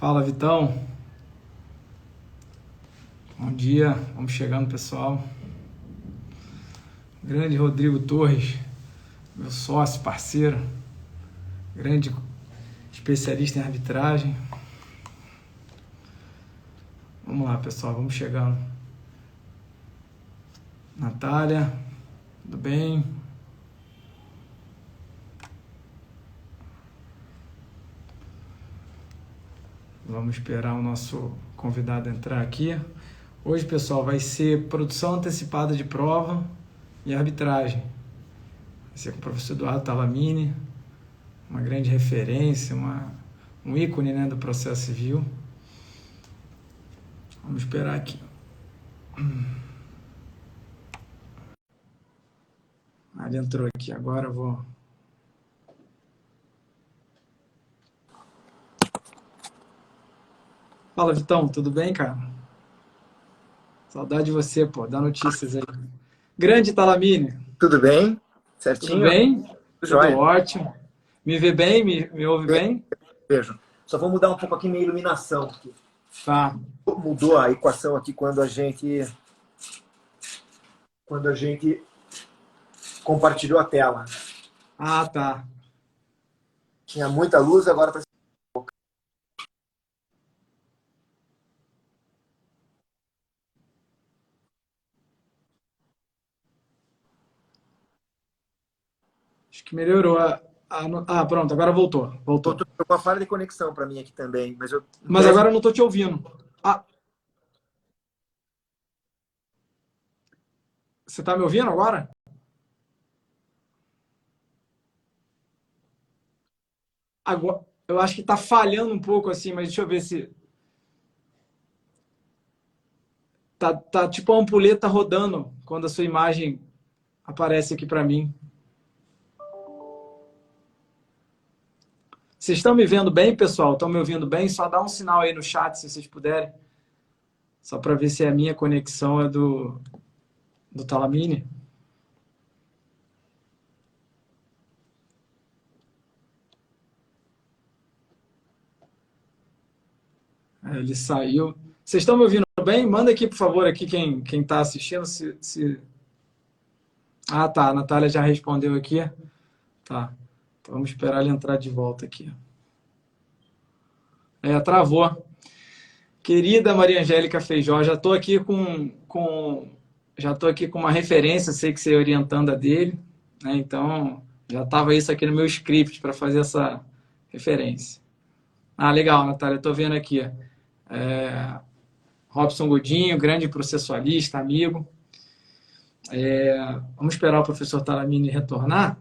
Fala, Vitão. Bom dia. Vamos chegando, pessoal. Grande Rodrigo Torres, meu sócio, parceiro, grande especialista em arbitragem. Vamos lá, pessoal, vamos chegando. Natália, tudo bem? Vamos esperar o nosso convidado entrar aqui. Hoje, pessoal, vai ser produção antecipada de prova e arbitragem. Vai ser com o professor Eduardo Talamini, uma grande referência, um ícone, né, do processo civil. Vamos esperar aqui. Ele entrou aqui, agora eu vou... Fala, Vitão, tudo bem, cara? Saudade de você, pô, dá notícias aí. Grande Talamini. Tudo bem? Tudo Certinho? bem? Tudo Jóia. ótimo. Me vê bem? Me ouve bem? Vejo. Só vou mudar um pouco aqui minha iluminação. Tá. Mudou a equação aqui quando a gente compartilhou a tela. Ah, tá. Tinha muita luz, agora está pouca. Acho que melhorou. Pronto, agora voltou. Voltou. Tô com uma falha de conexão para mim aqui também, Mas agora eu não tô te ouvindo. Ah, você tá me ouvindo agora? Agora, eu acho que tá falhando um pouco assim, mas deixa eu ver se... Tá tipo a ampulheta rodando quando a sua imagem aparece aqui para mim. Vocês estão me vendo bem, pessoal? Estão me ouvindo bem? Só dá um sinal aí no chat, se vocês puderem. Só para ver se a minha conexão é do Talamini. Ele saiu. Vocês estão me ouvindo bem? Manda aqui, por favor, aqui quem está assistindo. Ah, tá. A Natália já respondeu aqui. Tá. Então vamos esperar ele entrar de volta aqui. Travou. Querida Maria Angélica Feijó, já estou aqui já estou aqui com uma referência, sei que você é orientanda dele, né? Então já estava isso aqui no meu script para fazer essa referência. Ah, legal, Natália, estou vendo aqui. Robson Godinho, grande processualista, amigo. Vamos esperar o professor Talamini retornar,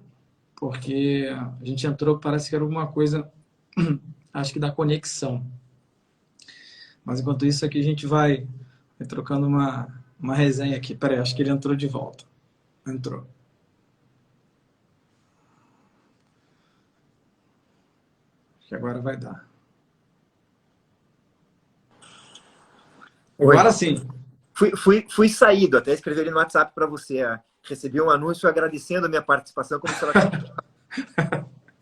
porque a gente entrou, parece que era alguma coisa, acho que da conexão. Mas enquanto isso aqui a gente vai trocando uma resenha aqui. Peraí, acho que ele entrou de volta. Entrou. Acho que agora vai dar. Oi. Agora sim. Fui saído, até escrevi ali no WhatsApp para você. Recebi um anúncio agradecendo a minha participação, como se ela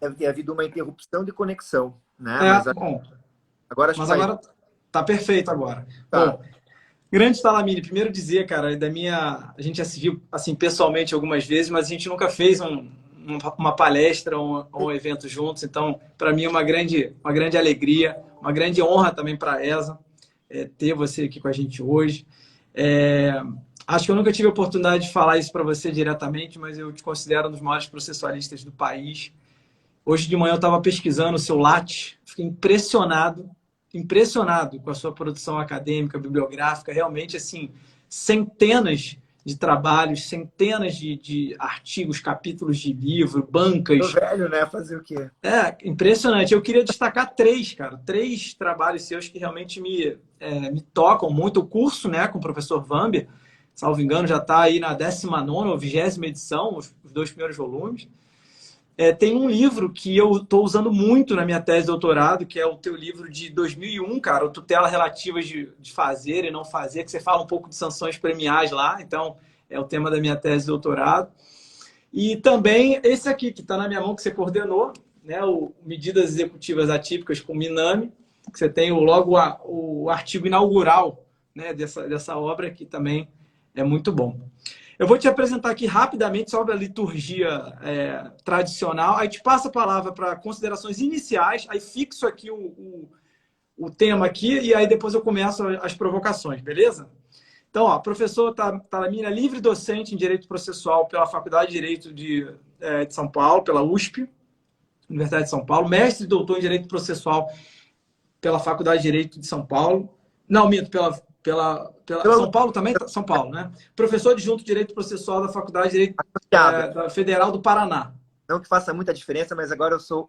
deve ter havido uma interrupção de conexão, né? Bom. Agora acho mas que agora tá perfeito agora. Tá. Bom, grande Talamini, primeiro dizer, cara, a gente já se viu assim, pessoalmente algumas vezes, mas a gente nunca fez uma palestra ou um evento juntos, então para mim é uma grande alegria, uma grande honra também para a ESA ter você aqui com a gente hoje. Acho que eu nunca tive a oportunidade de falar isso para você diretamente, mas eu te considero um dos maiores processualistas do país. Hoje de manhã eu estava pesquisando o seu Lattes, fiquei impressionado com a sua produção acadêmica, bibliográfica, realmente, assim, centenas de trabalhos, centenas de artigos, capítulos de livro, bancas. Tô velho, né? Fazer o quê? Impressionante. Eu queria destacar três trabalhos seus que realmente me tocam muito. O curso, né, com o professor Vamber, salvo engano, já está aí na 19ª ou 20ª edição, os 2 primeiros volumes. Tem um livro que eu estou usando muito na minha tese de doutorado, que é o teu livro de 2001, cara, o Tutela Relativas de Fazer e Não Fazer, que você fala um pouco de sanções premiais lá, então é o tema da minha tese de doutorado. E também esse aqui, que está na minha mão, que você coordenou, né, o Medidas Executivas Atípicas com Minami, que você tem logo o artigo inaugural, né, dessa obra, que também é muito bom. Eu vou te apresentar aqui rapidamente sobre a liturgia tradicional, aí te passo a palavra para considerações iniciais, aí fixo aqui o tema aqui, e aí depois eu começo as provocações, beleza? Então, ó, professor Talamina, livre docente em Direito Processual pela Faculdade de Direito de São Paulo, pela USP, Universidade de São Paulo, mestre e doutor em Direito Processual pela Faculdade de Direito de São Paulo. Não, minto, pela São Paulo também? São Paulo, né? Professor adjunto de Direito Processual da Faculdade de Direito da Federal do Paraná. Não que faça muita diferença, mas agora eu sou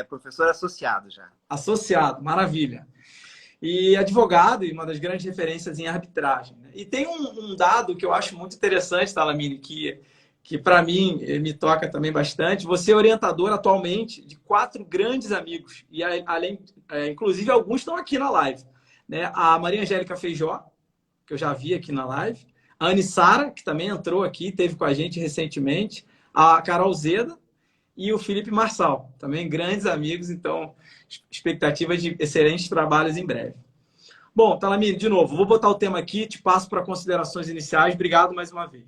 professor associado já. Associado, maravilha. E advogado e uma das grandes referências em arbitragem. E tem um dado que eu acho muito interessante, Talamine, que para mim me toca também bastante. Você é orientador atualmente de 4 grandes amigos, e além, inclusive alguns estão aqui na live. Né? A Maria Angélica Feijó, que eu já vi aqui na live, a Anne Sara, que também entrou aqui, esteve com a gente recentemente, a Carol Zeda e o Felipe Marçal, também grandes amigos, então expectativa de excelentes trabalhos em breve. Bom, Talamine, de novo, vou botar o tema aqui, te passo para considerações iniciais. Obrigado mais uma vez.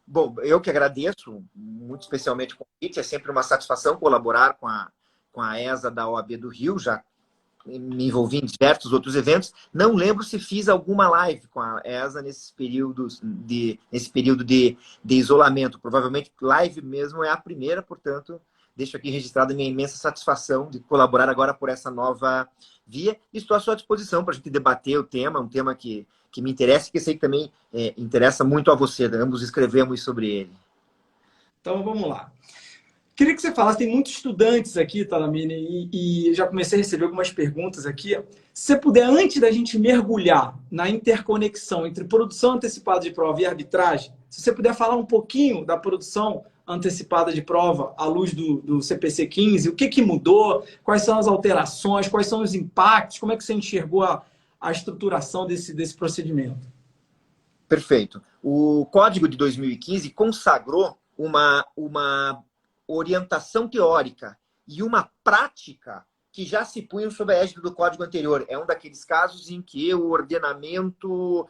Bom, eu que agradeço, muito especialmente o convite. É sempre uma satisfação colaborar com a ESA da OAB do Rio, já me envolvi em diversos outros eventos. Não lembro se fiz alguma live com a ESA nesse período de isolamento. Provavelmente live mesmo é a primeira, portanto, deixo aqui registrada a minha imensa satisfação de colaborar agora por essa nova via. Estou à sua disposição para a gente debater o tema, um tema que me interessa e que sei que também interessa muito a você. Ambos escrevemos sobre ele. Então, vamos lá. Queria que você falasse, tem muitos estudantes aqui, Talamine, e já comecei a receber algumas perguntas aqui. Se você puder, antes da gente mergulhar na interconexão entre produção antecipada de prova e arbitragem, se você puder falar um pouquinho da produção antecipada de prova à luz do CPC 15, o que mudou, quais são as alterações, quais são os impactos, como é que você enxergou a estruturação desse procedimento? Perfeito. O Código de 2015 consagrou uma orientação teórica e uma prática que já se punham sob a égide do código anterior. É um daqueles casos em que o ordenamento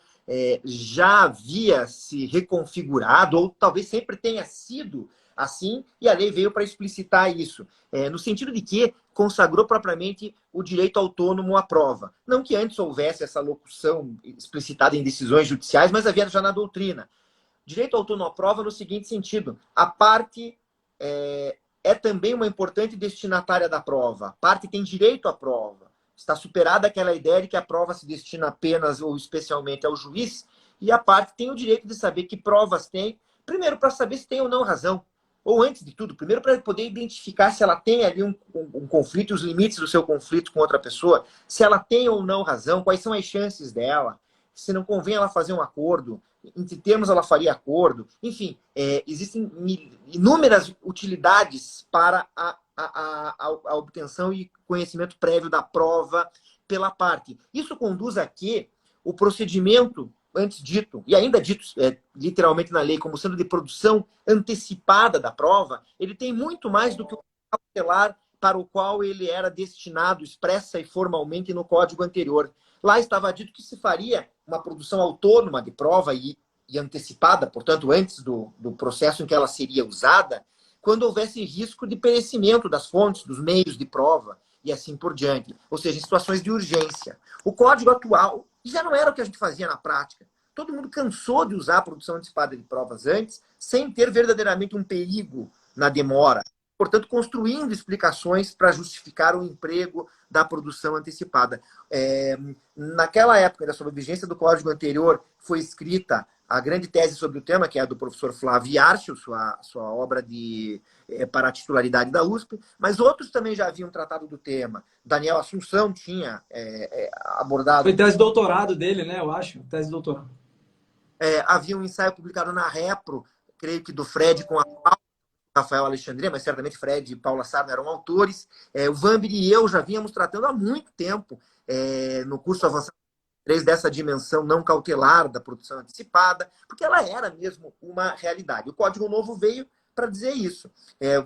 já havia se reconfigurado, ou talvez sempre tenha sido assim, e a lei veio para explicitar isso. No sentido de que consagrou propriamente o direito autônomo à prova. Não que antes houvesse essa locução explicitada em decisões judiciais, mas havia já na doutrina. Direito autônomo à prova no seguinte sentido: a parte é também uma importante destinatária da prova. A parte tem direito à prova. Está superada aquela ideia de que a prova se destina apenas ou especialmente ao juiz, e a parte tem o direito de saber que provas tem, primeiro para saber se tem ou não razão. Ou antes de tudo, primeiro para poder identificar se ela tem ali um conflito, os limites do seu conflito com outra pessoa, se ela tem ou não razão, quais são as chances dela, se não convém ela fazer um acordo, em que termos ela faria acordo. Enfim, existem inúmeras utilidades para a obtenção e conhecimento prévio da prova pela parte. Isso conduz a que o procedimento antes dito, e ainda dito literalmente na lei, como sendo de produção antecipada da prova, ele tem muito mais do que o cautelar para o qual ele era destinado expressa e formalmente no código anterior. Lá estava dito que se faria uma produção autônoma de prova e antecipada, portanto, antes do processo em que ela seria usada, quando houvesse risco de perecimento das fontes, dos meios de prova e assim por diante. Ou seja, em situações de urgência. O código atual já não era o que a gente fazia na prática. Todo mundo cansou de usar a produção antecipada de provas antes, sem ter verdadeiramente um perigo na demora. Portanto, construindo explicações para justificar o emprego da produção antecipada. Naquela época, da sob a vigência do código anterior, foi escrita a grande tese sobre o tema, que é a do professor Flávio Yarcho, sua obra para a titularidade da USP, mas outros também já haviam tratado do tema. Daniel Assunção tinha abordado... Foi tese de doutorado dele, né? Eu acho, tese de doutorado. Havia um ensaio publicado na Repro, creio que do Fred com a Rafael Alexandria, mas certamente Fred e Paula Sarna eram autores. O Vamber e eu já vínhamos tratando há muito tempo, no curso avançado 3, dessa dimensão não cautelar da produção antecipada, porque ela era mesmo uma realidade. O Código Novo veio para dizer isso.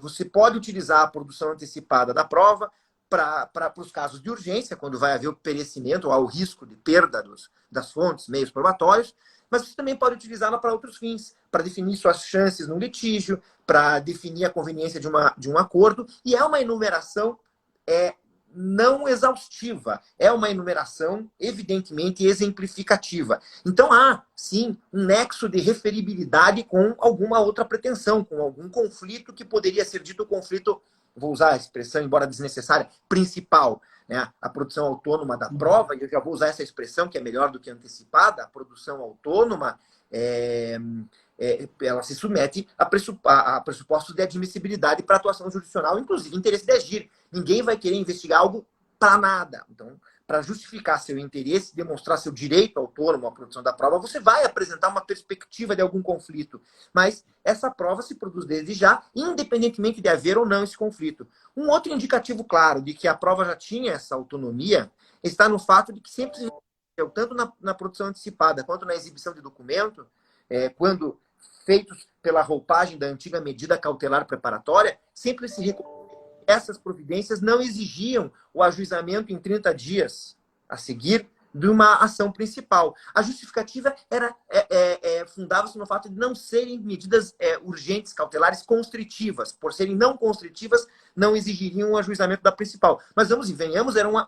Você pode utilizar a produção antecipada da prova para os casos de urgência, quando vai haver o perecimento ou há o risco de perda das fontes, meios probatórios, mas você também pode utilizá-la para outros fins, para definir suas chances no litígio, para definir a conveniência de um acordo, e é uma enumeração não exaustiva, é uma enumeração evidentemente exemplificativa. Então há, sim, um nexo de referibilidade com alguma outra pretensão, com algum conflito que poderia ser dito conflito, vou usar a expressão, embora desnecessária, principal, né? A produção autônoma da prova, e eu já vou usar essa expressão que é melhor do que antecipada, a produção autônoma ela se submete a pressupostos de admissibilidade para atuação jurisdicional, inclusive interesse de agir. Ninguém vai querer investigar algo para nada. Então, para justificar seu interesse, demonstrar seu direito autônomo à produção da prova, você vai apresentar uma perspectiva de algum conflito. Mas essa prova se produz desde já, independentemente de haver ou não esse conflito. Um outro indicativo claro de que a prova já tinha essa autonomia está no fato de que sempre se tanto na produção antecipada quanto na exibição de documento, quando feitos pela roupagem da antiga medida cautelar preparatória, sempre se reconhece que essas providências não exigiam o ajuizamento em 30 dias a seguir de uma ação principal. A justificativa fundava-se no fato de não serem medidas urgentes, cautelares, constritivas. Por serem não constritivas, não exigiriam o ajuizamento da principal. Mas vamos e venhamos, era um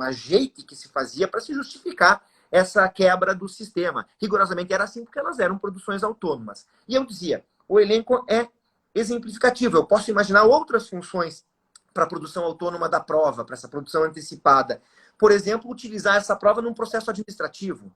ajeite que se fazia para se justificar essa quebra do sistema. Rigorosamente era assim porque elas eram produções autônomas. E eu dizia, o elenco é exemplificativo. Eu posso imaginar outras funções para a produção autônoma da prova, para essa produção antecipada. Por exemplo, utilizar essa prova num processo administrativo.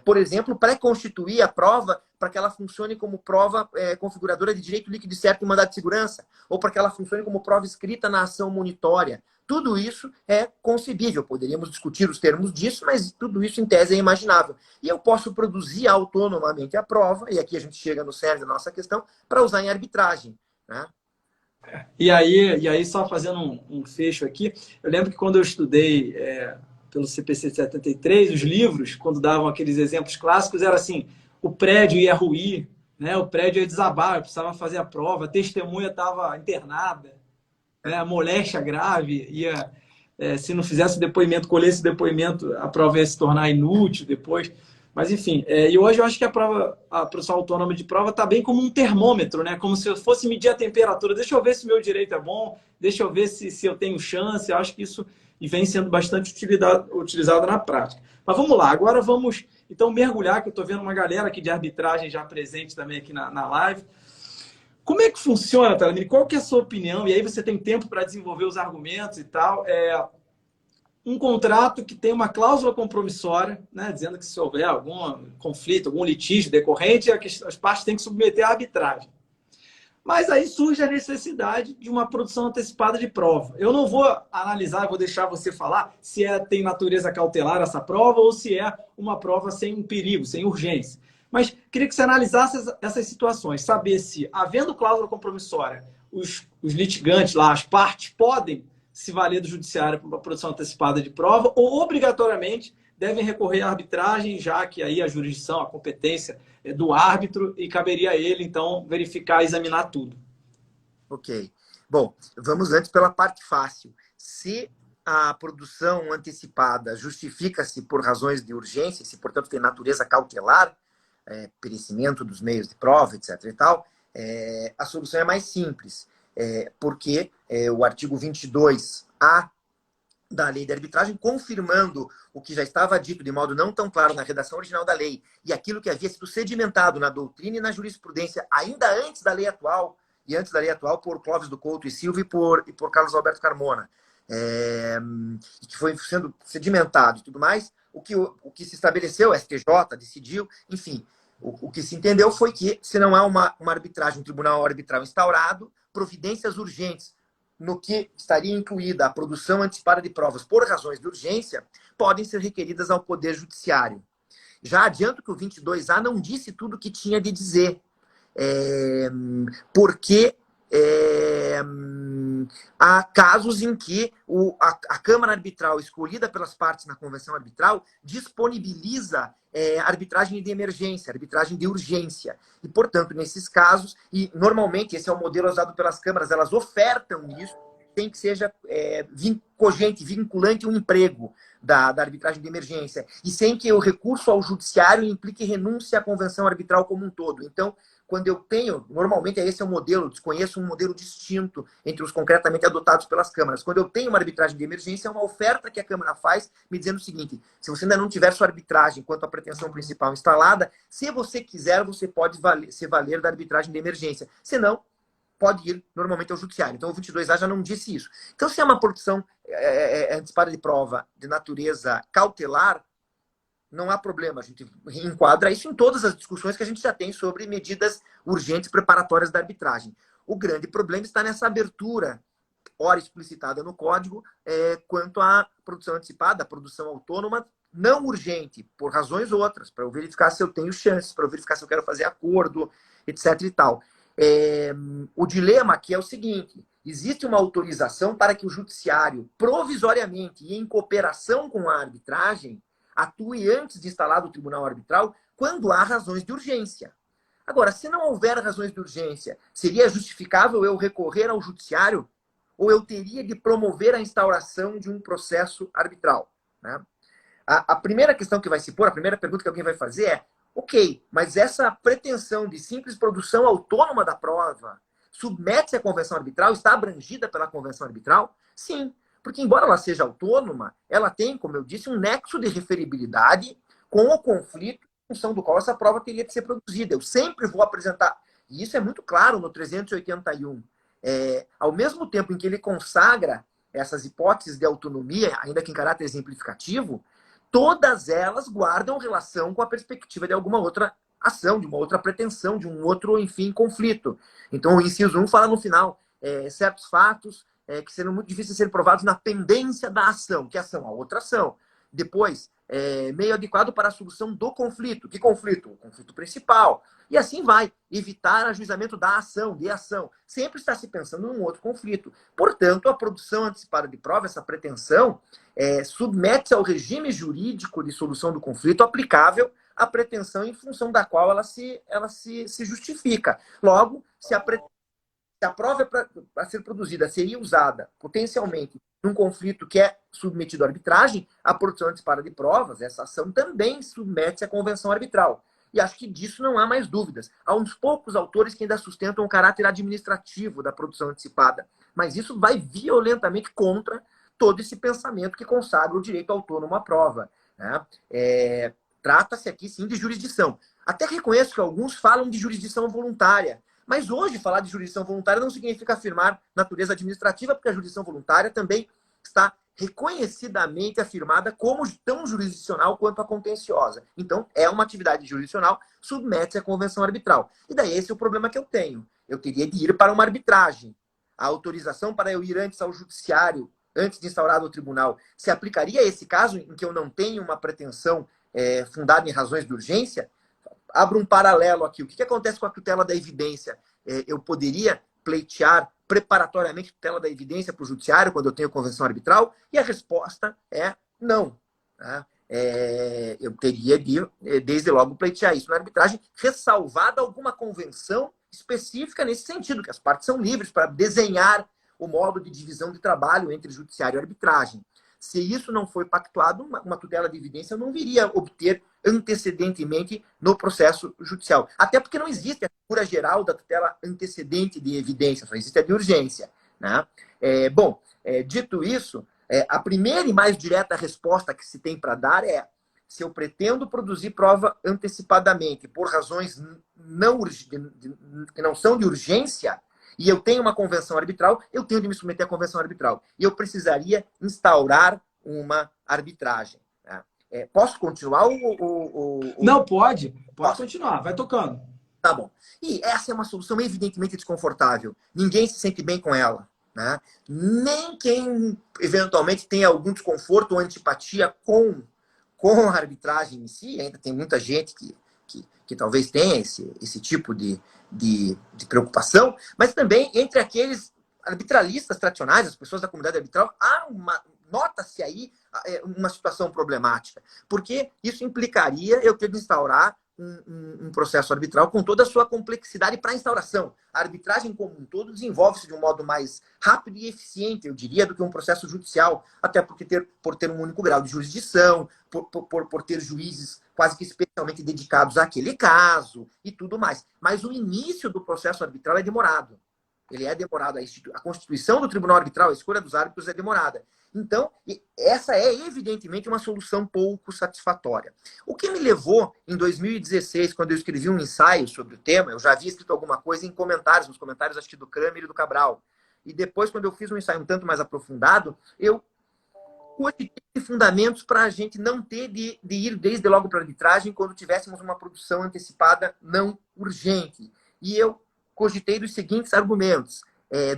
Por exemplo, pré-constituir a prova para que ela funcione como prova configuradora de direito líquido e certo em mandado de segurança, ou para que ela funcione como prova escrita na ação monitória. Tudo isso é concebível. Poderíamos discutir os termos disso, mas tudo isso, em tese, é imaginável. E eu posso produzir autonomamente a prova, e aqui a gente chega no cerne da nossa questão, para usar em arbitragem, né? E aí, só fazendo um fecho aqui, eu lembro que quando eu estudei pelo CPC de 73, os livros, quando davam aqueles exemplos clássicos, era assim, o prédio ia ruir, né? O prédio ia desabar, eu precisava fazer a prova, a testemunha estava internada, né? A moléstia grave, se não fizesse o depoimento, colhesse o depoimento, a prova ia se tornar inútil depois. Mas, enfim, e hoje eu acho que a produção autônoma de prova está bem como um termômetro, né? Como se eu fosse medir a temperatura. Deixa eu ver se o meu direito é bom, deixa eu ver se eu tenho chance. Eu acho que isso vem sendo bastante utilizado na prática. Mas vamos lá, agora vamos, então, mergulhar, que eu estou vendo uma galera aqui de arbitragem já presente também aqui na live. Como é que funciona, Talamini? Qual que é a sua opinião? E aí você tem tempo para desenvolver os argumentos e tal. Um contrato que tem uma cláusula compromissória, né, dizendo que se houver algum conflito, algum litígio decorrente, as partes têm que submeter à arbitragem. Mas aí surge a necessidade de uma produção antecipada de prova. Eu não vou analisar, vou deixar você falar se tem natureza cautelar essa prova ou se é uma prova sem perigo, sem urgência. Mas queria que você analisasse essas situações, saber se, havendo cláusula compromissória, os litigantes lá, as partes, podem se valer do judiciário para uma produção antecipada de prova ou obrigatoriamente devem recorrer à arbitragem, já que aí a jurisdição, a competência é do árbitro e caberia a ele, então, verificar e examinar tudo. Ok. Bom, vamos antes pela parte fácil. Se a produção antecipada justifica-se por razões de urgência, se, portanto, tem natureza cautelar, perecimento dos meios de prova, etc. e tal, a solução é mais simples, porque o artigo 22A da lei de arbitragem, confirmando o que já estava dito de modo não tão claro na redação original da lei e aquilo que havia sido sedimentado na doutrina e na jurisprudência ainda antes da lei atual, e antes da lei atual por Clóvis do Couto e Silva e por Carlos Alberto Carmona, que foi sendo sedimentado e tudo mais, o que se estabeleceu, o STJ decidiu, enfim, o que se entendeu foi que, se não há uma arbitragem, um tribunal arbitral instaurado, providências urgentes, no que estaria incluída a produção antecipada de provas por razões de urgência, podem ser requeridas ao Poder Judiciário. Já adianto que o 22A não disse tudo o que tinha de dizer, porque há casos em que a Câmara Arbitral, escolhida pelas partes na Convenção Arbitral, disponibiliza arbitragem de emergência, arbitragem de urgência. E, portanto, nesses casos, e normalmente esse é o modelo usado pelas câmaras, elas ofertam isso, sem que seja cogente, vinculante um emprego da arbitragem de emergência, e sem que o recurso ao judiciário implique renúncia à convenção arbitral como um todo. Então, quando eu tenho, normalmente esse é o modelo, desconheço um modelo distinto entre os concretamente adotados pelas câmaras. Quando eu tenho uma arbitragem de emergência, é uma oferta que a Câmara faz me dizendo o seguinte: se você ainda não tiver sua arbitragem quanto à pretensão principal instalada, se você quiser, você pode se valer da arbitragem de emergência. Se não, pode ir normalmente ao judiciário. Então, o 22A já não disse isso. Então, se é uma produção antecipada de prova de natureza cautelar, não há problema. A gente enquadra isso em todas as discussões que a gente já tem sobre medidas urgentes preparatórias da arbitragem. O grande problema está nessa abertura, ora explicitada no código, quanto à produção antecipada, a produção autônoma não urgente, por razões outras, para eu verificar se eu tenho chances, para eu verificar se eu quero fazer acordo, etc. e tal. O dilema aqui é o seguinte: existe uma autorização para que o judiciário, provisoriamente e em cooperação com a arbitragem, atue antes de instalado o tribunal arbitral quando há razões de urgência. Agora, se não houver razões de urgência, seria justificável eu recorrer ao judiciário ou eu teria de promover a instauração de um processo arbitral? Né? A primeira questão que vai se pôr, a primeira pergunta que alguém vai fazer é: ok, mas essa pretensão de simples produção autônoma da prova submete-se à convenção arbitral, está abrangida pela convenção arbitral? Sim, porque embora ela seja autônoma, ela tem, como eu disse, um nexo de referibilidade com o conflito em função do qual essa prova teria de ser produzida. Eu sempre vou apresentar, e isso é muito claro no 381, ao mesmo tempo em que ele consagra essas hipóteses de autonomia, ainda que em caráter exemplificativo, todas elas guardam relação com a perspectiva de alguma outra ação, de uma outra pretensão, de um outro, enfim, conflito. Então, o inciso 1 fala no final, certos fatos que serão muito difíceis de serem provados na pendência da ação. Que ação? A outra ação. Depois, meio adequado para a solução do conflito. Que conflito? O conflito principal. E assim vai. Evitar ajuizamento da ação, de ação. Sempre está se pensando num outro conflito. Portanto, a produção antecipada de prova, essa pretensão, submete-se ao regime jurídico de solução do conflito aplicável à pretensão em função da qual ela se justifica. Logo, se a prova para ser produzida seria usada potencialmente num conflito que é submetido à arbitragem, a produção antecipada de provas, essa ação também submete-se à convenção arbitral. E acho que disso não há mais dúvidas. Há uns poucos autores que ainda sustentam o caráter administrativo da produção antecipada, mas isso vai violentamente contra todo esse pensamento que consagra o direito autônomo à prova. Né? Trata-se aqui, sim, de jurisdição. Até reconheço que alguns falam de jurisdição voluntária, mas hoje falar de jurisdição voluntária não significa afirmar natureza administrativa, porque a jurisdição voluntária também está reconhecidamente afirmada como tão jurisdicional quanto a contenciosa. Então, é uma atividade jurisdicional, submete-se à convenção arbitral. E daí esse é o problema que eu tenho. Eu teria de ir para uma arbitragem. A autorização para eu ir antes ao judiciário, antes de instaurado o tribunal, se aplicaria a esse caso em que eu não tenho uma pretensão fundada em razões de urgência? Abro um paralelo aqui. O que acontece com a tutela da evidência? Eu poderia pleitear preparatoriamente tutela da evidência para o judiciário quando eu tenho convenção arbitral? E a resposta é não. Tá? Eu teria de, desde logo, pleitear isso na arbitragem, ressalvada alguma convenção específica nesse sentido, que as partes são livres para desenhar o modo de divisão de trabalho entre judiciário e arbitragem. Se isso não foi pactuado, uma tutela de evidência eu não viria obter antecedentemente no processo judicial. Até porque não existe a figura geral da tutela antecedente de evidência, só existe a de urgência. Né? Dito isso, a primeira e mais direta resposta que se tem para dar é: se eu pretendo produzir prova antecipadamente por razões que não são de urgência, e eu tenho uma convenção arbitral, eu tenho de me submeter à convenção arbitral. E eu precisaria instaurar uma arbitragem. Né? Posso continuar? Não, pode continuar, vai tocando. Tá bom. E essa é uma solução evidentemente desconfortável. Ninguém se sente bem com ela. Né? Nem quem eventualmente tem algum desconforto ou antipatia com a arbitragem em si. Ainda tem muita gente que talvez tenha esse tipo de preocupação, mas também entre aqueles arbitralistas tradicionais, as pessoas da comunidade arbitral, nota-se aí uma situação problemática, porque isso implicaria eu ter de instaurar um processo arbitral com toda a sua complexidade para a instauração. A arbitragem como um todo desenvolve-se de um modo mais rápido e eficiente, eu diria, do que um processo judicial, até porque por ter um único grau de jurisdição, por ter juízes quase que especialmente dedicados àquele caso e tudo mais. Mas o início do processo arbitral é demorado. Ele é demorado. A constituição do tribunal arbitral, a escolha dos árbitros é demorada. Então, essa é evidentemente uma solução pouco satisfatória. O que me levou, em 2016, quando eu escrevi um ensaio sobre o tema, eu já havia escrito alguma coisa em comentários, nos comentários acho que do Kramer e do Cabral. E depois, quando eu fiz um ensaio um tanto mais aprofundado, eu cogitei fundamentos para a gente não ter de ir desde logo para a arbitragem quando tivéssemos uma produção antecipada não urgente. E eu cogitei dos seguintes argumentos.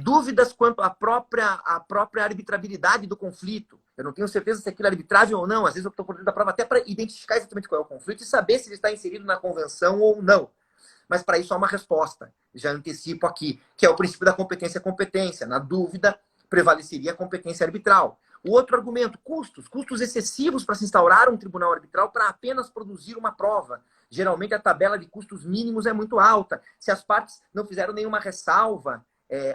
Dúvidas quanto à própria arbitrabilidade do conflito. Eu não tenho certeza se aquilo é arbitrável ou não. Às vezes eu estou por dentro da prova até para identificar exatamente qual é o conflito e saber se ele está inserido na convenção ou não. Mas para isso há uma resposta. Já antecipo aqui, que é o princípio da competência-competência. Na dúvida, prevaleceria a competência arbitral. O outro argumento, custos. Custos excessivos para se instaurar um tribunal arbitral para apenas produzir uma prova. Geralmente a tabela de custos mínimos é muito alta. Se as partes não fizeram nenhuma ressalva,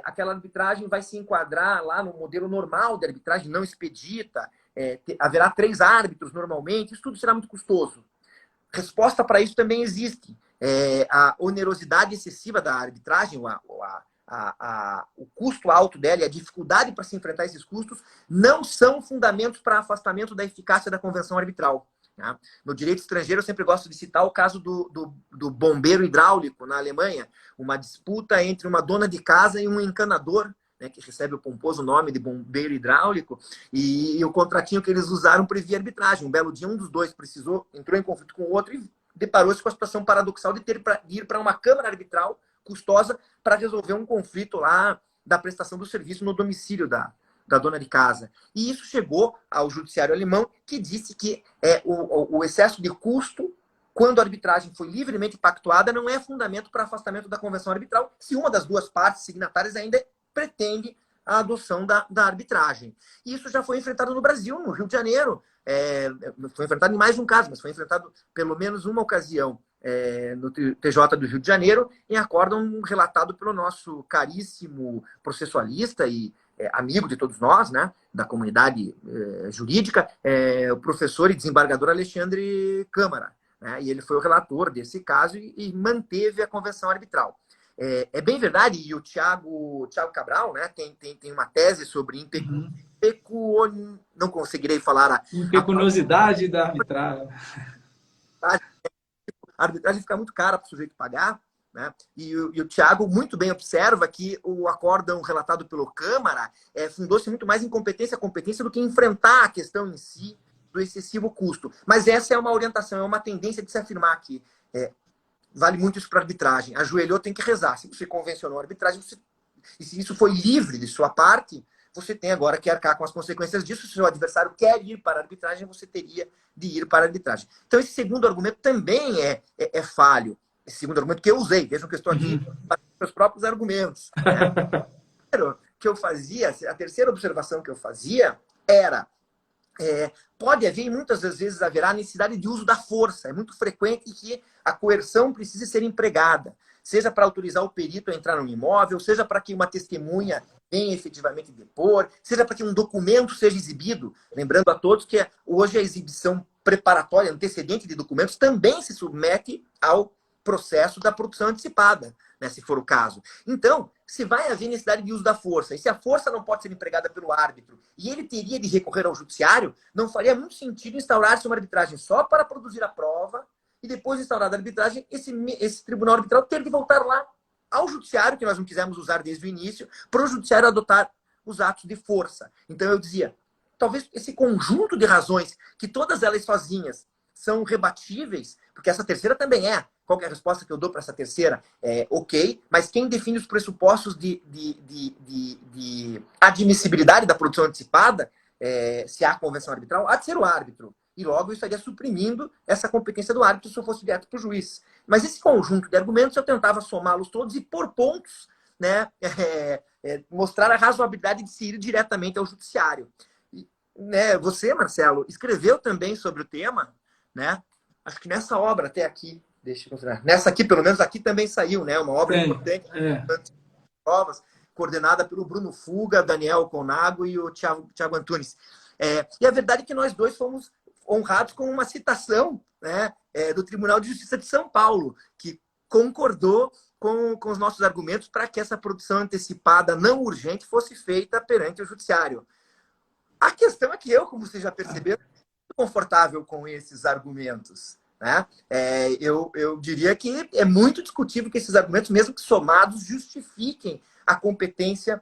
aquela arbitragem vai se enquadrar lá no modelo normal de arbitragem não expedita. Haverá 3 árbitros normalmente. Isso tudo será muito custoso. Resposta para isso também existe. A onerosidade excessiva da arbitragem, o custo alto dela e a dificuldade para se enfrentar esses custos não são fundamentos para afastamento da eficácia da convenção arbitral. Tá? No direito estrangeiro, eu sempre gosto de citar o caso do bombeiro hidráulico na Alemanha, uma disputa entre uma dona de casa e um encanador, né, que recebe o pomposo nome de bombeiro hidráulico, e o contratinho que eles usaram previa arbitragem. Um belo dia, um dos dois entrou em conflito com o outro e deparou-se com a situação paradoxal de ter de ir para uma câmara arbitral custosa para resolver um conflito lá da prestação do serviço no domicílio da dona de casa. E isso chegou ao judiciário alemão, que disse que o excesso de custo, quando a arbitragem foi livremente pactuada, não é fundamento para afastamento da convenção arbitral, se uma das duas partes signatárias ainda pretende a adoção da arbitragem. E isso já foi enfrentado no Brasil, no Rio de Janeiro. Foi enfrentado em mais de um caso, mas foi enfrentado pelo menos uma ocasião no TJ do Rio de Janeiro, em acórdão relatado pelo nosso caríssimo processualista e amigo de todos nós, né, da comunidade jurídica, o professor e desembargador Alexandre Câmara. Né, e ele foi o relator desse caso e manteve a convenção arbitral. É bem verdade, e o Thiago Cabral, né, tem uma tese sobre não conseguirei falar impecuniosidade da arbitragem. A arbitragem fica muito cara para o sujeito pagar, né? E o Thiago muito bem observa que o acórdão relatado pelo Câmara fundou-se muito mais em competência do que em enfrentar a questão em si do excessivo custo. Mas essa é uma orientação, é uma tendência de se afirmar que vale muito isso para a arbitragem. Ajoelhou, tem que rezar. Se você convencionou a arbitragem, e se isso foi livre de sua parte, você tem agora que arcar com as consequências disso. Se o seu adversário quer ir para a arbitragem, você teria de ir para a arbitragem. Então, esse segundo argumento também é falho. Esse segundo argumento que eu usei. Vejam que eu estou aqui para os meus próprios argumentos. Que eu fazia, a terceira observação que eu fazia era pode haver, e muitas das vezes haverá, necessidade de uso da força. É muito frequente que a coerção precise ser empregada, seja para autorizar o perito a entrar no imóvel, seja para que uma testemunha venha efetivamente depor, seja para que um documento seja exibido. Lembrando a todos que hoje a exibição preparatória, antecedente de documentos, também se submete ao processo da produção antecipada, né, se for o caso. Então, se vai haver necessidade de uso da força, e se a força não pode ser empregada pelo árbitro, e ele teria de recorrer ao judiciário, não faria muito sentido instaurar-se uma arbitragem só para produzir a prova, e depois de instaurada a arbitragem, esse tribunal arbitral ter de voltar lá ao judiciário, que nós não quisemos usar desde o início, para o judiciário adotar os atos de força. Então eu dizia, talvez esse conjunto de razões, que todas elas sozinhas são rebatíveis, porque essa terceira também é. Qual que é a resposta que eu dou para essa terceira? Ok, mas quem define os pressupostos de admissibilidade da produção antecipada, se há convenção arbitral, há de ser o árbitro. E logo eu estaria suprimindo essa competência do árbitro se eu fosse direto para o juiz. Mas esse conjunto de argumentos eu tentava somá-los todos e, por pontos, né, mostrar a razoabilidade de se ir diretamente ao judiciário. E, né, você, Marcelo, escreveu também sobre o tema, né? Acho que nessa obra até aqui, deixa eu considerar. Nessa aqui, pelo menos aqui também saiu, né? Uma obra importante, provas, coordenada pelo Bruno Fuga, Daniel Conago e o Thiago Antunes. E a verdade é que nós dois fomos honrados com uma citação, né, do Tribunal de Justiça de São Paulo, que concordou com os nossos argumentos para que essa produção antecipada não urgente fosse feita perante o Judiciário. A questão é que eu, como você já percebeu, estou confortável com esses argumentos. Né? Eu diria que é muito discutível que esses argumentos, mesmo que somados, justifiquem a competência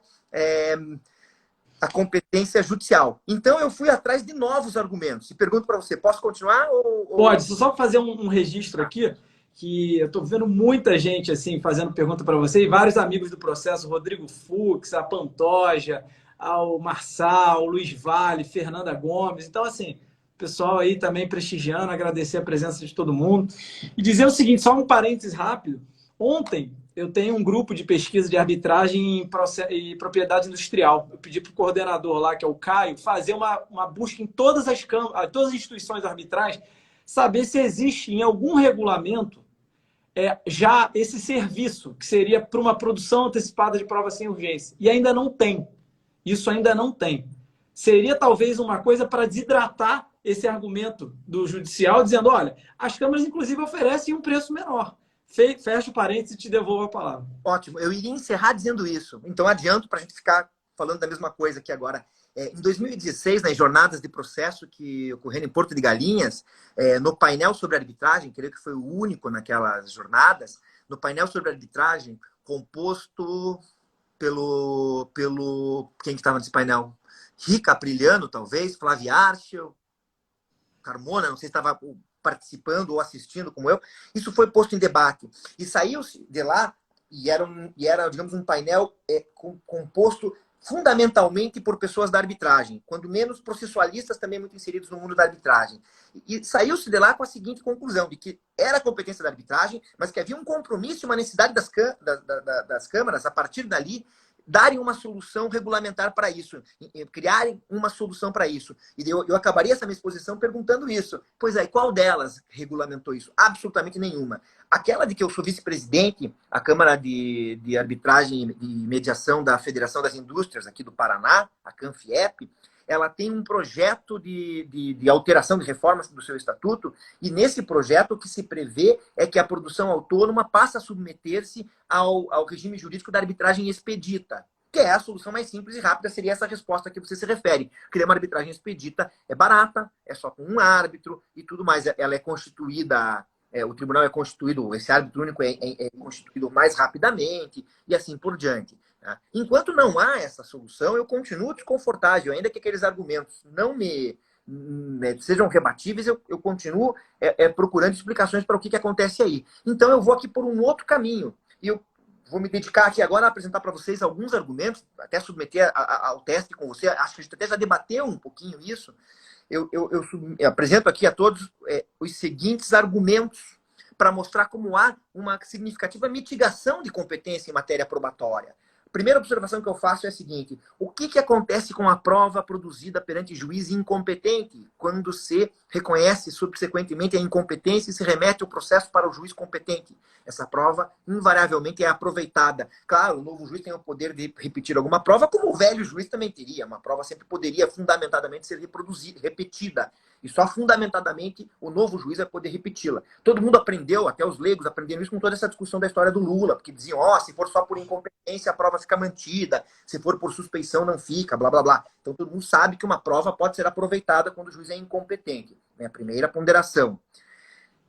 judicial. Então, eu fui atrás de novos argumentos. E pergunto para você, posso continuar? Pode, só fazer um registro aqui, que eu estou vendo muita gente assim fazendo pergunta para você, e vários amigos do processo, Rodrigo Fux, a Pantoja, ao Marçal, Luiz Vale, Fernanda Gomes. Então, assim, pessoal aí também prestigiando, agradecer a presença de todo mundo. E dizer o seguinte, só um parênteses rápido. Ontem, eu tenho um grupo de pesquisa de arbitragem e propriedade industrial. Eu pedi para o coordenador lá, que é o Caio, fazer uma busca em todas as instituições arbitrais, saber se existe em algum regulamento já esse serviço, que seria para uma produção antecipada de prova sem urgência. E ainda não tem. Isso ainda não tem. Seria talvez uma coisa para desidratar esse argumento do judicial, dizendo, olha, as câmaras, inclusive, oferecem um preço menor. Fecha o parênteses e te devolvo a palavra. Ótimo. Eu iria encerrar dizendo isso. Então, adianto para a gente ficar falando da mesma coisa aqui agora. Em 2016, nas jornadas de processo que ocorreram em Porto de Galinhas, no painel sobre arbitragem, creio que foi o único naquelas jornadas, no painel sobre arbitragem, composto pelo quem que estava nesse painel? Rica Aprilhano, talvez, Flávia Archel, Carmona, não sei se estava participando ou assistindo como eu. Isso foi posto em debate. E saiu-se de lá, e era, digamos, um painel composto fundamentalmente por pessoas da arbitragem, quando menos processualistas também muito inseridos no mundo da arbitragem. E saiu-se de lá com a seguinte conclusão, de que era competência da arbitragem, mas que havia um compromisso e uma necessidade das câmaras, a partir dali, darem uma solução regulamentar para isso, criarem uma solução para isso. E eu acabaria essa minha exposição perguntando isso. Pois é, qual delas regulamentou isso? Absolutamente nenhuma. Aquela de que eu sou vice-presidente, a Câmara de Arbitragem e Mediação da Federação das Indústrias aqui do Paraná, a CANFIEP, ela tem um projeto de alteração, de reforma do seu estatuto, e nesse projeto o que se prevê é que a produção autônoma passa a submeter-se ao regime jurídico da arbitragem expedita, que é a solução mais simples e rápida, seria essa resposta a que você se refere. Criar uma arbitragem expedita é barata, é só com um árbitro e tudo mais. Ela é constituída, o tribunal é constituído, esse árbitro único é constituído mais rapidamente e assim por diante. Enquanto não há essa solução, eu continuo desconfortável, ainda que aqueles argumentos não sejam rebatíveis, eu continuo procurando explicações para o que acontece aí. Então eu vou aqui por um outro caminho, e eu vou me dedicar aqui agora a apresentar para vocês alguns argumentos, até submeter ao teste com você, acho que a gente até já debateu um pouquinho isso. Eu apresento aqui a todos os seguintes argumentos para mostrar como há uma significativa mitigação de competência em matéria probatória. Primeira observação que eu faço é a seguinte: o que acontece com a prova produzida perante juiz incompetente quando se reconhece subsequentemente a incompetência e se remete o processo para o juiz competente? Essa prova, invariavelmente, é aproveitada. Claro, o novo juiz tem o poder de repetir alguma prova, como o velho juiz também teria. Uma prova sempre poderia, fundamentadamente, ser repetida. E só fundamentadamente o novo juiz vai poder repeti-la. Todo mundo aprendeu, até os leigos aprenderam isso com toda essa discussão da história do Lula, porque diziam, se for só por incompetência, a prova fica mantida, se for por suspeição, não fica, blá, blá, blá. Então todo mundo sabe que uma prova pode ser aproveitada quando o juiz é incompetente. Minha primeira ponderação.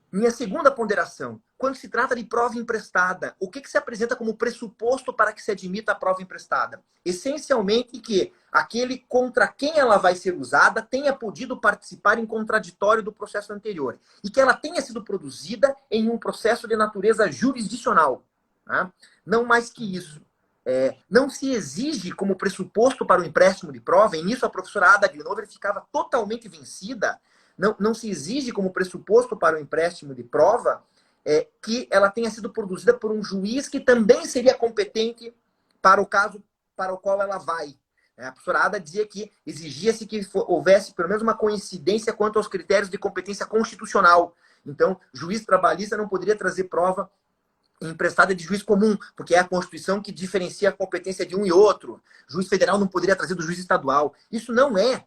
Minha segunda ponderação, quando se trata de prova emprestada, o que se apresenta como pressuposto para que se admita a prova emprestada? Essencialmente que aquele contra quem ela vai ser usada tenha podido participar em contraditório do processo anterior e que ela tenha sido produzida em um processo de natureza jurisdicional. Tá? Não mais que isso. Não se exige como pressuposto para o empréstimo de prova, e nisso a professora Ada Grinover ficava totalmente vencida. Não se exige como pressuposto para o empréstimo de prova que ela tenha sido produzida por um juiz que também seria competente para o caso para o qual ela vai. A professora Ada dizia que exigia-se que houvesse pelo menos uma coincidência quanto aos critérios de competência constitucional. Então, juiz trabalhista não poderia trazer prova emprestada de juiz comum, porque é a Constituição que diferencia a competência de um e outro. Juiz federal não poderia trazer do juiz estadual. Isso não é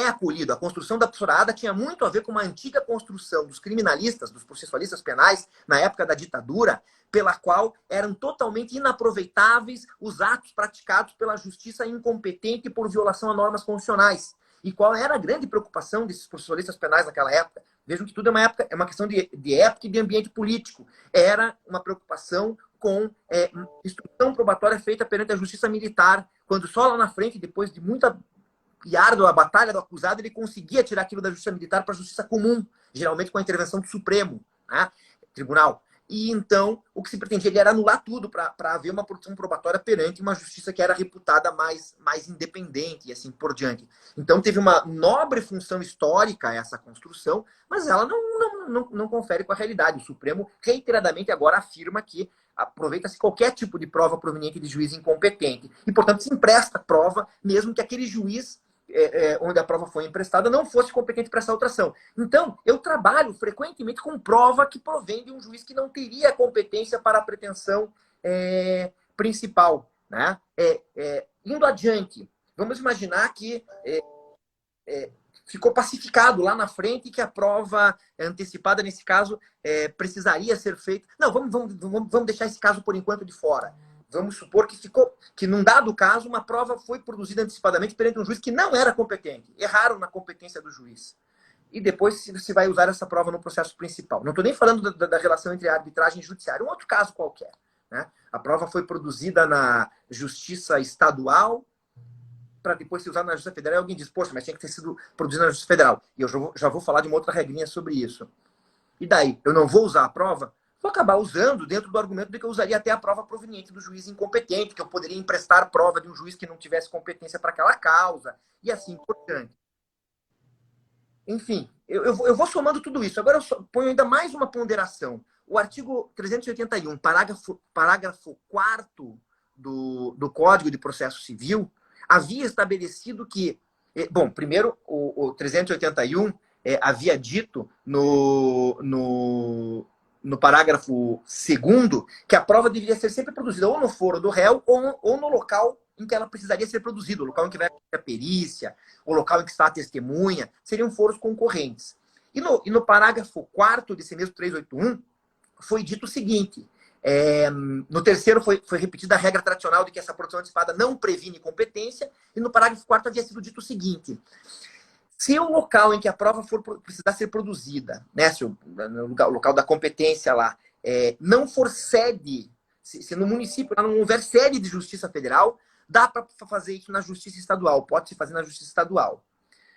acolhido. A construção da professora Ada tinha muito a ver com uma antiga construção dos criminalistas, dos processualistas penais, na época da ditadura, pela qual eram totalmente inaproveitáveis os atos praticados pela justiça incompetente por violação a normas constitucionais. E qual era a grande preocupação desses processualistas penais naquela época? Vejam que tudo é uma questão de época e de ambiente político. Era uma preocupação com instrução probatória feita perante a justiça militar, quando só lá na frente, depois de muita e árdua batalha do acusado, ele conseguia tirar aquilo da justiça militar para a justiça comum, geralmente com a intervenção do Supremo, né, Tribunal. E então, o que se pretendia era anular tudo para haver uma produção probatória perante uma justiça que era reputada mais independente e assim por diante. Então, teve uma nobre função histórica essa construção, mas ela não confere com a realidade. O Supremo, reiteradamente, agora afirma que aproveita-se qualquer tipo de prova proveniente de juiz incompetente. E, portanto, se empresta prova, mesmo que aquele juiz onde a prova foi emprestada não fosse competente para essa outra ação. Então, eu trabalho frequentemente com prova que provém de um juiz que não teria competência para a pretensão principal. Né? Indo adiante, vamos imaginar que ficou pacificado lá na frente que a prova antecipada, nesse caso, precisaria ser feita. Não, vamos deixar esse caso por enquanto de fora. Vamos supor que num dado caso, uma prova foi produzida antecipadamente perante um juiz que não era competente. Erraram na competência do juiz. E depois se vai usar essa prova no processo principal. Não estou nem falando da relação entre a arbitragem e judiciário, um outro caso qualquer. Né? A prova foi produzida na justiça estadual para depois ser usada na justiça federal. E alguém diz, poxa, mas tinha que ter sido produzida na justiça federal. E eu já vou falar de uma outra regrinha sobre isso. E daí? Eu não vou usar a prova? Vou acabar usando dentro do argumento de que eu usaria até a prova proveniente do juiz incompetente, que eu poderia emprestar prova de um juiz que não tivesse competência para aquela causa, e assim por diante. Enfim, eu vou somando tudo isso. Agora eu ponho ainda mais uma ponderação. O artigo 381, parágrafo 4º do Código de Processo Civil, havia estabelecido que... Bom, primeiro, o 381 havia dito no parágrafo 2º, que a prova deveria ser sempre produzida ou no foro do réu ou no local em que ela precisaria ser produzida, o local em que vai a perícia, o local em que está a testemunha, seriam foros concorrentes. E no parágrafo 4º desse mesmo 381, foi dito o seguinte, no terceiro foi repetida a regra tradicional de que essa produção antecipada não previne competência, e no parágrafo 4º havia sido dito o seguinte: se o local em que a prova precisar ser produzida, né, se o local da competência lá, não for sede, se no município não houver sede de justiça federal, dá para fazer isso na justiça estadual, pode-se fazer na justiça estadual.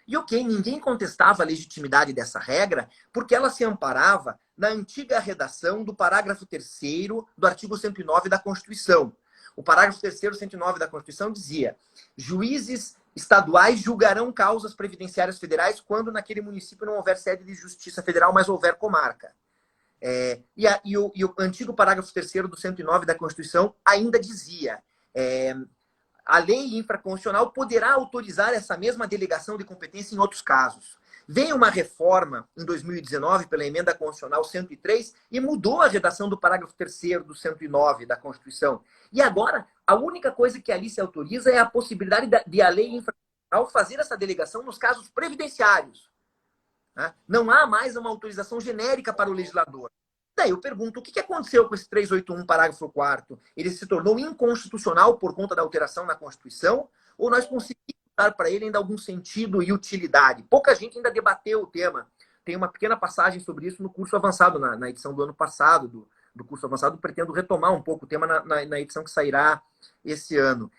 E ok, ninguém contestava a legitimidade dessa regra, porque ela se amparava na antiga redação do parágrafo 3º do artigo 109 da Constituição. O parágrafo 3º, 109 da Constituição dizia: juízes estaduais julgarão causas previdenciárias federais quando naquele município não houver sede de justiça federal, mas houver comarca. E o antigo parágrafo 3º do 109 da Constituição ainda dizia: a lei infraconstitucional poderá autorizar essa mesma delegação de competência em outros casos. Veio uma reforma em 2019 pela emenda constitucional 103 e mudou a redação do parágrafo 3º do 109 da Constituição. E agora, a única coisa que ali se autoriza é a possibilidade de a lei infraconstitucional fazer essa delegação nos casos previdenciários. Né? Não há mais uma autorização genérica para o legislador. Daí eu pergunto, o que aconteceu com esse 381, parágrafo 4º? Ele se tornou inconstitucional por conta da alteração na Constituição? Ou nós conseguimos dar para ele ainda algum sentido e utilidade? Pouca gente ainda debateu o tema. Tem uma pequena passagem sobre isso no curso avançado, na edição do ano passado, do curso avançado. Pretendo retomar um pouco o tema na edição que sairá esse ano.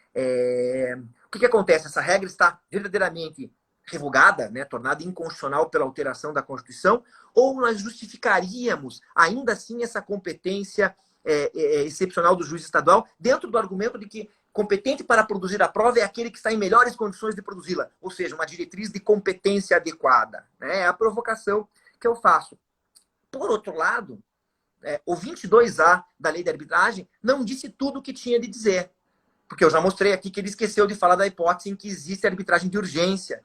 O que acontece? Essa regra está verdadeiramente revogada, né, tornada inconstitucional pela alteração da Constituição, ou nós justificaríamos ainda assim essa competência excepcional do juiz estadual dentro do argumento de que competente para produzir a prova é aquele que está em melhores condições de produzi-la, ou seja, uma diretriz de competência adequada. Né? É a provocação que eu faço. Por outro lado, o 22A da Lei da Arbitragem não disse tudo o que tinha de dizer, porque eu já mostrei aqui que ele esqueceu de falar da hipótese em que existe arbitragem de urgência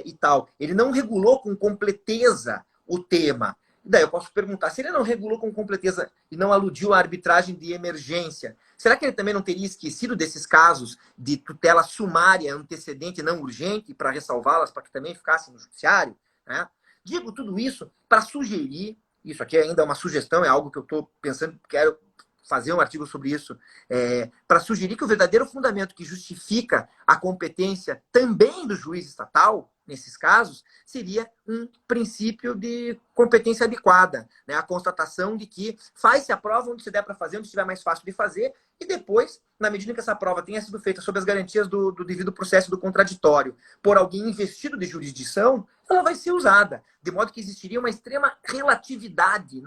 e tal. Ele não regulou com completeza o tema. Daí eu posso perguntar, se ele não regulou com completeza e não aludiu à arbitragem de emergência, será que ele também não teria esquecido desses casos de tutela sumária, antecedente e não urgente, para ressalvá-las, para que também ficassem no judiciário? Né? Digo tudo isso para sugerir, isso aqui ainda é uma sugestão, é algo que eu estou pensando, quero fazer um artigo sobre isso, para sugerir que o verdadeiro fundamento que justifica a competência também do juiz estatal, nesses casos, seria um princípio de competência adequada, né? A constatação de que faz-se a prova onde se der para fazer, onde estiver mais fácil de fazer, e depois, na medida em que essa prova tenha sido feita sob as garantias do devido processo do contraditório por alguém investido de jurisdição, ela vai ser usada, de modo que existiria uma extrema relatividade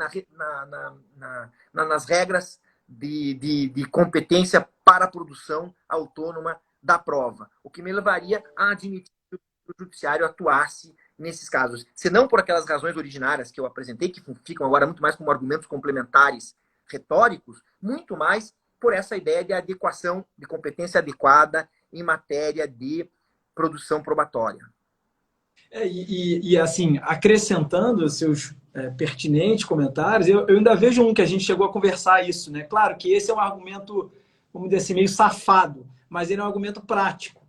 nas regras de competência para a produção autônoma da prova, o que me levaria a admitir que o judiciário atuasse nesses casos, se não por aquelas razões originárias que eu apresentei, que ficam agora muito mais como argumentos complementares retóricos, muito mais por essa ideia de adequação, de competência adequada em matéria de produção probatória. Assim, acrescentando os seus pertinentes comentários, eu ainda vejo um que a gente chegou a conversar isso, né? Claro que esse é um argumento, vamos dizer assim, meio safado, mas ele é um argumento prático.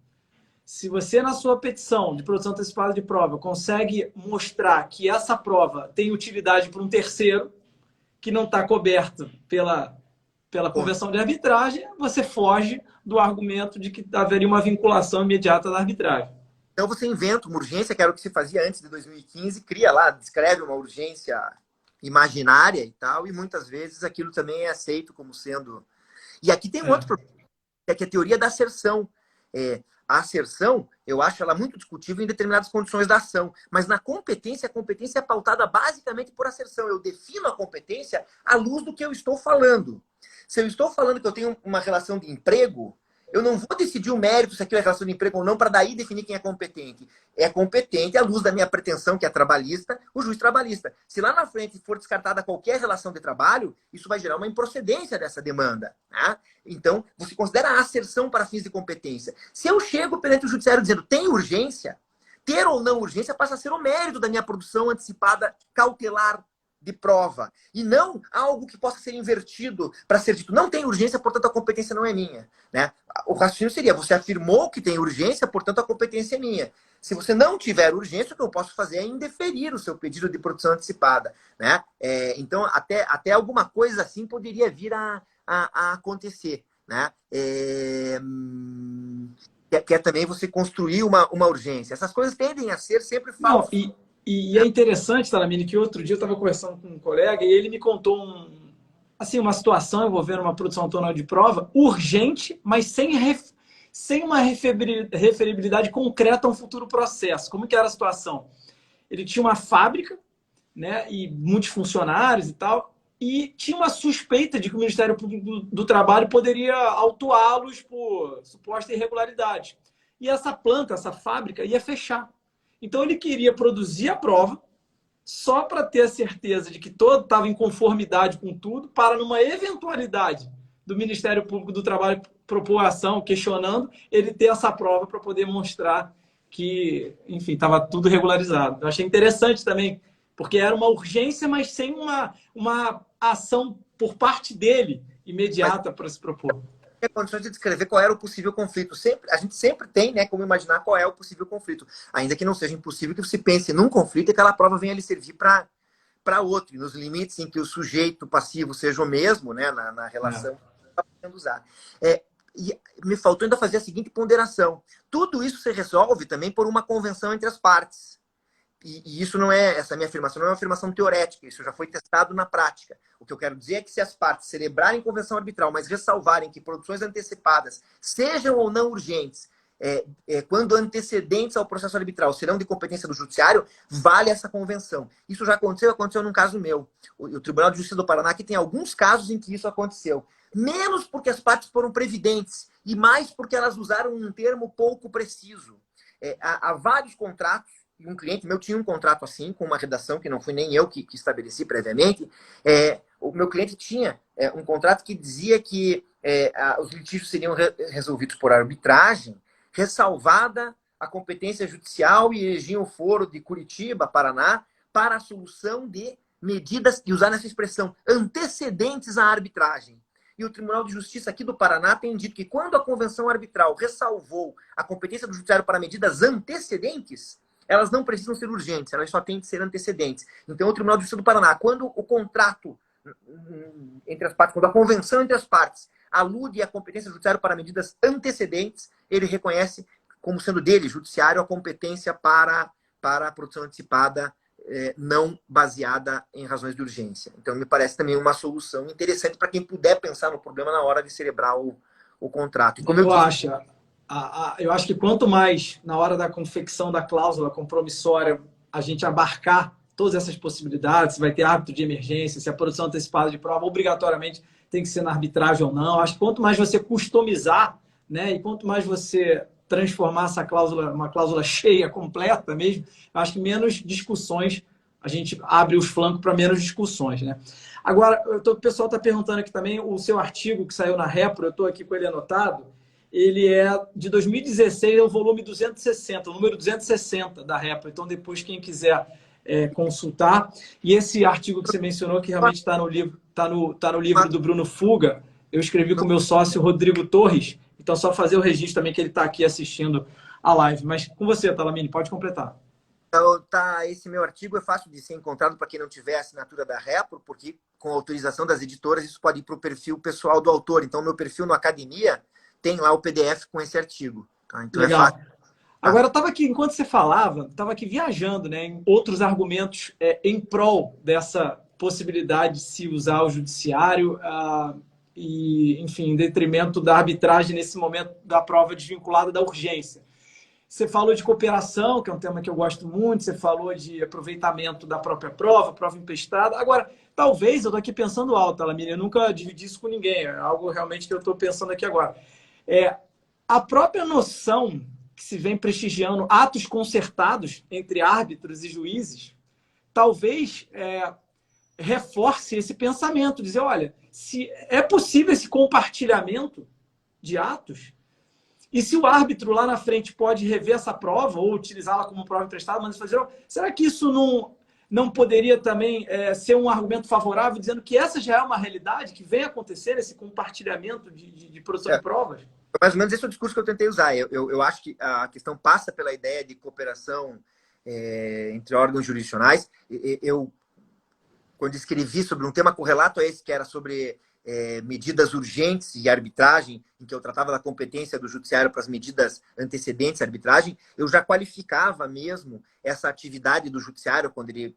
Se você, na sua petição de produção antecipada de prova, consegue mostrar que essa prova tem utilidade para um terceiro, que não está coberto pela convenção de arbitragem, você foge do argumento de que haveria uma vinculação imediata da arbitragem. Então você inventa uma urgência, que era o que se fazia antes de 2015, cria lá, descreve uma urgência imaginária e tal, e muitas vezes aquilo também é aceito como sendo... E aqui tem um outro problema, que é a teoria da asserção. A asserção, eu acho ela muito discutível em determinadas condições da ação, mas na competência, a competência é pautada basicamente por asserção. Eu defino a competência à luz do que eu estou falando. Se eu estou falando que eu tenho uma relação de emprego, eu não vou decidir o mérito se aquilo é relação de emprego ou não, para daí definir quem é competente. É competente à luz da minha pretensão, que é trabalhista, o juiz trabalhista. Se lá na frente for descartada qualquer relação de trabalho, isso vai gerar uma improcedência dessa demanda. Né? Então, você considera a asserção para fins de competência. Se eu chego perante o judiciário dizendo tem urgência, ter ou não urgência passa a ser o mérito da minha produção antecipada cautelar de prova, e não algo que possa ser invertido para ser dito, não tem urgência, portanto a competência não é minha. Né? O raciocínio seria, você afirmou que tem urgência, portanto a competência é minha. Se você não tiver urgência, o que eu posso fazer é indeferir o seu pedido de produção antecipada. Né? Então, até alguma coisa assim poderia vir a acontecer. Né? Que é também você construir uma urgência. Essas coisas tendem a ser sempre falsas. E é interessante, Salamini, que outro dia eu estava conversando com um colega e ele me contou uma situação envolvendo uma produção autônoma de prova urgente, mas sem uma referibilidade concreta a um futuro processo. Como que era a situação? Ele tinha uma fábrica, né, e muitos funcionários e tal, e tinha uma suspeita de que o Ministério Público do Trabalho poderia autuá-los por suposta irregularidade. E essa planta, essa fábrica, ia fechar. Então, ele queria produzir a prova só para ter a certeza de que todo estava em conformidade com tudo, para, numa eventualidade do Ministério Público do Trabalho propor ação, questionando, ele ter essa prova para poder mostrar que, enfim, estava tudo regularizado. Eu achei interessante também, porque era uma urgência, mas sem uma ação por parte dele imediata para se propor. Condições de descrever qual era o possível conflito. A gente sempre tem, né, como imaginar qual é o possível conflito. Ainda que não seja impossível que você pense num conflito e aquela prova venha lhe servir para outro, nos limites em que o sujeito passivo seja o mesmo, né, na relação que está podendo usar. E me faltou ainda fazer a seguinte ponderação. Tudo isso se resolve também por uma convenção entre as partes. E isso não é, essa minha afirmação não é uma afirmação teorética, isso já foi testado na prática. O que eu quero dizer é que se as partes celebrarem convenção arbitral, mas ressalvarem que produções antecipadas, sejam ou não urgentes, quando antecedentes ao processo arbitral serão de competência do judiciário, vale essa convenção. Isso já aconteceu num caso meu. O Tribunal de Justiça do Paraná que tem alguns casos em que isso aconteceu. Menos porque as partes foram previdentes e mais porque elas usaram um termo pouco preciso. Há vários contratos. Um cliente meu tinha um contrato assim, com uma redação que não fui nem eu que estabeleci previamente. O meu cliente tinha um contrato que dizia que os litígios seriam resolvidos por arbitragem, ressalvada a competência judicial, e elegiam o foro de Curitiba, Paraná, para a solução de medidas, e usar essa expressão, antecedentes à arbitragem. E o Tribunal de Justiça aqui do Paraná tem dito que quando a convenção arbitral ressalvou a competência do judiciário para medidas antecedentes, elas não precisam ser urgentes, elas só têm de ser antecedentes. Então, o Tribunal de Justiça do Paraná, quando o contrato entre as partes, quando a convenção entre as partes alude à competência do judiciário para medidas antecedentes, ele reconhece como sendo dele, judiciário, a competência para a produção antecipada não baseada em razões de urgência. Então, me parece também uma solução interessante para quem puder pensar no problema na hora de celebrar o contrato. E como eu acho que quanto mais, na hora da confecção da cláusula compromissória, a gente abarcar todas essas possibilidades, se vai ter árbitro de emergência, se a produção antecipada de prova obrigatoriamente tem que ser na arbitragem ou não, acho que quanto mais você customizar, né, e quanto mais você transformar essa cláusula, uma cláusula cheia, completa mesmo, acho que menos discussões, a gente abre os flancos para menos discussões, né? Agora, o pessoal está perguntando aqui também, o seu artigo que saiu na Repro, eu estou aqui com ele anotado, ele é de 2016, é o volume 260, o número 260 da Repro, então depois quem quiser consultar. E esse artigo que você mencionou, que realmente está no livro, tá no livro do Bruno Fuga, eu escrevi com o meu sócio Rodrigo Torres. Então, só fazer o registro também que ele está aqui assistindo a live. Mas com você, Talamini, pode completar. Então, esse meu artigo é fácil de ser encontrado para quem não tiver a assinatura da Repro, porque com autorização das editoras isso pode ir para o perfil pessoal do autor. Então, meu perfil no Academia tem lá o PDF com esse artigo. Tá? Então, legal. É fácil. Agora, eu estava aqui, enquanto você falava, estava aqui viajando, né, em outros argumentos em prol dessa possibilidade de se usar o judiciário e, enfim, em detrimento da arbitragem nesse momento da prova desvinculada da urgência. Você falou de cooperação, que é um tema que eu gosto muito, você falou de aproveitamento da própria prova, prova emprestada. Agora, talvez, eu estou aqui pensando alto, Alamine, eu nunca dividi isso com ninguém, é algo realmente que eu estou pensando aqui agora. A própria noção que se vem prestigiando atos concertados entre árbitros e juízes, talvez reforce esse pensamento, dizer, olha, se é possível esse compartilhamento de atos, e se o árbitro lá na frente pode rever essa prova ou utilizá-la como prova emprestada, mas fazer, será que isso não poderia também ser um argumento favorável, dizendo que essa já é uma realidade, que vem acontecer esse compartilhamento de produção de provas? Mais ou menos esse é o discurso que eu tentei usar. Eu acho que a questão passa pela ideia de cooperação entre órgãos jurisdicionais. Quando escrevi sobre um tema correlato a esse, que era sobre medidas urgentes e arbitragem, em que eu tratava da competência do judiciário para as medidas antecedentes à arbitragem, eu já qualificava mesmo essa atividade do judiciário quando ele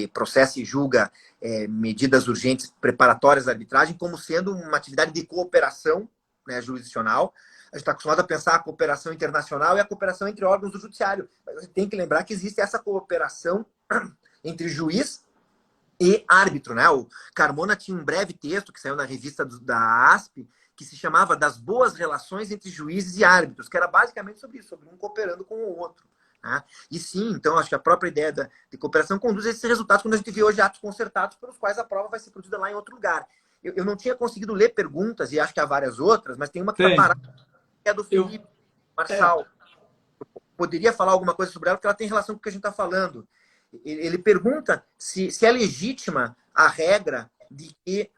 processa e julga medidas urgentes preparatórias da arbitragem como sendo uma atividade de cooperação, né, jurisdicional. A gente está acostumado a pensar a cooperação internacional e a cooperação entre órgãos do judiciário. Mas a gente tem que lembrar que existe essa cooperação entre juiz e árbitro, né? O Carmona tinha um breve texto que saiu na revista da ASP que se chamava Das Boas Relações entre Juízes e Árbitros, que era basicamente sobre isso, sobre um cooperando com o outro. Né? E sim, então, acho que a própria ideia de cooperação conduz a esses resultados quando a gente vê hoje atos concertados pelos quais a prova vai ser produzida lá em outro lugar. Eu não tinha conseguido ler perguntas, e acho que há várias outras, mas tem uma que está parada, que é do Felipe Marçal. Poderia falar alguma coisa sobre ela, porque ela tem relação com o que a gente está falando. Ele pergunta se é legítima a regra de que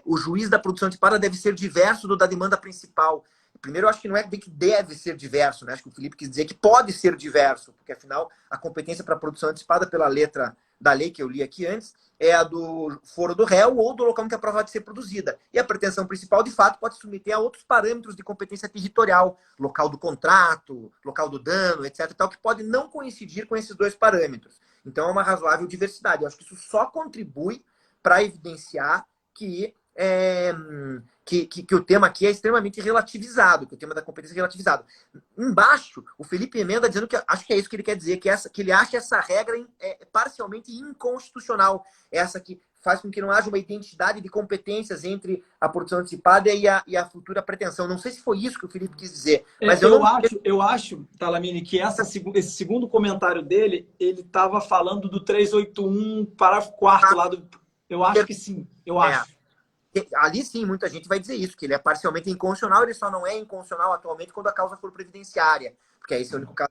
o juiz da produção antecipada deve ser diverso do da demanda principal. Primeiro, eu acho que não é que deve ser diverso, né? Acho que o Felipe quis dizer que pode ser diverso, porque, afinal, a competência para a produção antecipada pela letra da lei que eu li aqui antes é a do foro do réu ou do local em que a prova vai ser produzida. E a pretensão principal, de fato, pode se submeter a outros parâmetros de competência territorial, local do contrato, local do dano, etc., tal, que pode não coincidir com esses dois parâmetros. Então, é uma razoável diversidade. Eu acho que isso só contribui para evidenciar que o tema aqui é extremamente relativizado, que o tema da competência é relativizado. Embaixo, o Felipe emenda dizendo que acho que é isso que ele quer dizer, que ele acha essa regra parcialmente inconstitucional, essa que faz com que não haja uma identidade de competências entre a produção antecipada e a futura pretensão. Não sei se foi isso que o Felipe quis dizer. Mas eu acho, Talamini, que esse segundo comentário dele, ele estava falando do 381, parágrafo 4º lá do... Eu acho que sim, eu acho. Ali sim, muita gente vai dizer isso, que ele é parcialmente inconstitucional, ele só não é inconstitucional atualmente quando a causa for previdenciária, porque aí esse é o único caso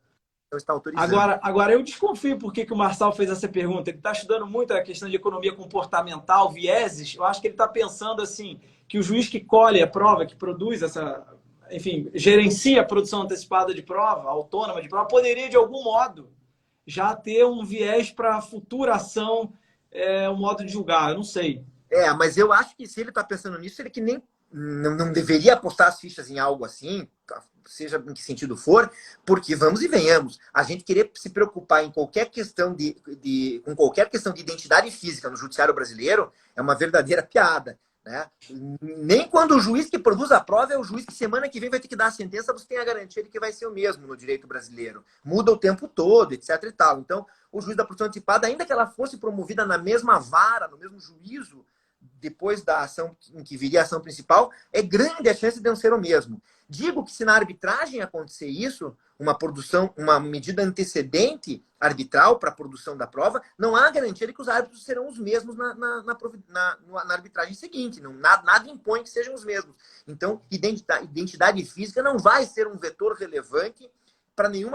está autorizando. Agora eu desconfio por que o Marçal fez essa pergunta. Ele está estudando muito a questão de economia comportamental, vieses. Eu acho que ele está pensando assim, que o juiz que colhe a prova, que produz essa, enfim, gerencia a produção antecipada de prova, autônoma de prova, poderia, de algum modo, já ter um viés para a futura ação, um modo de julgar. Eu não sei. Mas eu acho que se ele está pensando nisso, ele que nem não deveria apostar as fichas em algo assim, seja em que sentido for, porque vamos e venhamos. A gente querer se preocupar em qualquer questão com qualquer questão de identidade física no judiciário brasileiro é uma verdadeira piada. Né? Nem quando o juiz que produz a prova é o juiz que semana que vem vai ter que dar a sentença, você tem a garantia de que vai ser o mesmo no direito brasileiro. Muda o tempo todo, etc. e tal. Então, o juiz da produção antecipada, ainda que ela fosse promovida na mesma vara, no mesmo juízo, depois da ação em que viria a ação principal, é grande a chance de não ser o mesmo. Digo que se na arbitragem acontecer isso, uma medida antecedente arbitral para a produção da prova, não há garantia de que os árbitros serão os mesmos na arbitragem seguinte. Nada impõe que sejam os mesmos. Então, identidade física não vai ser um vetor relevante para nenhum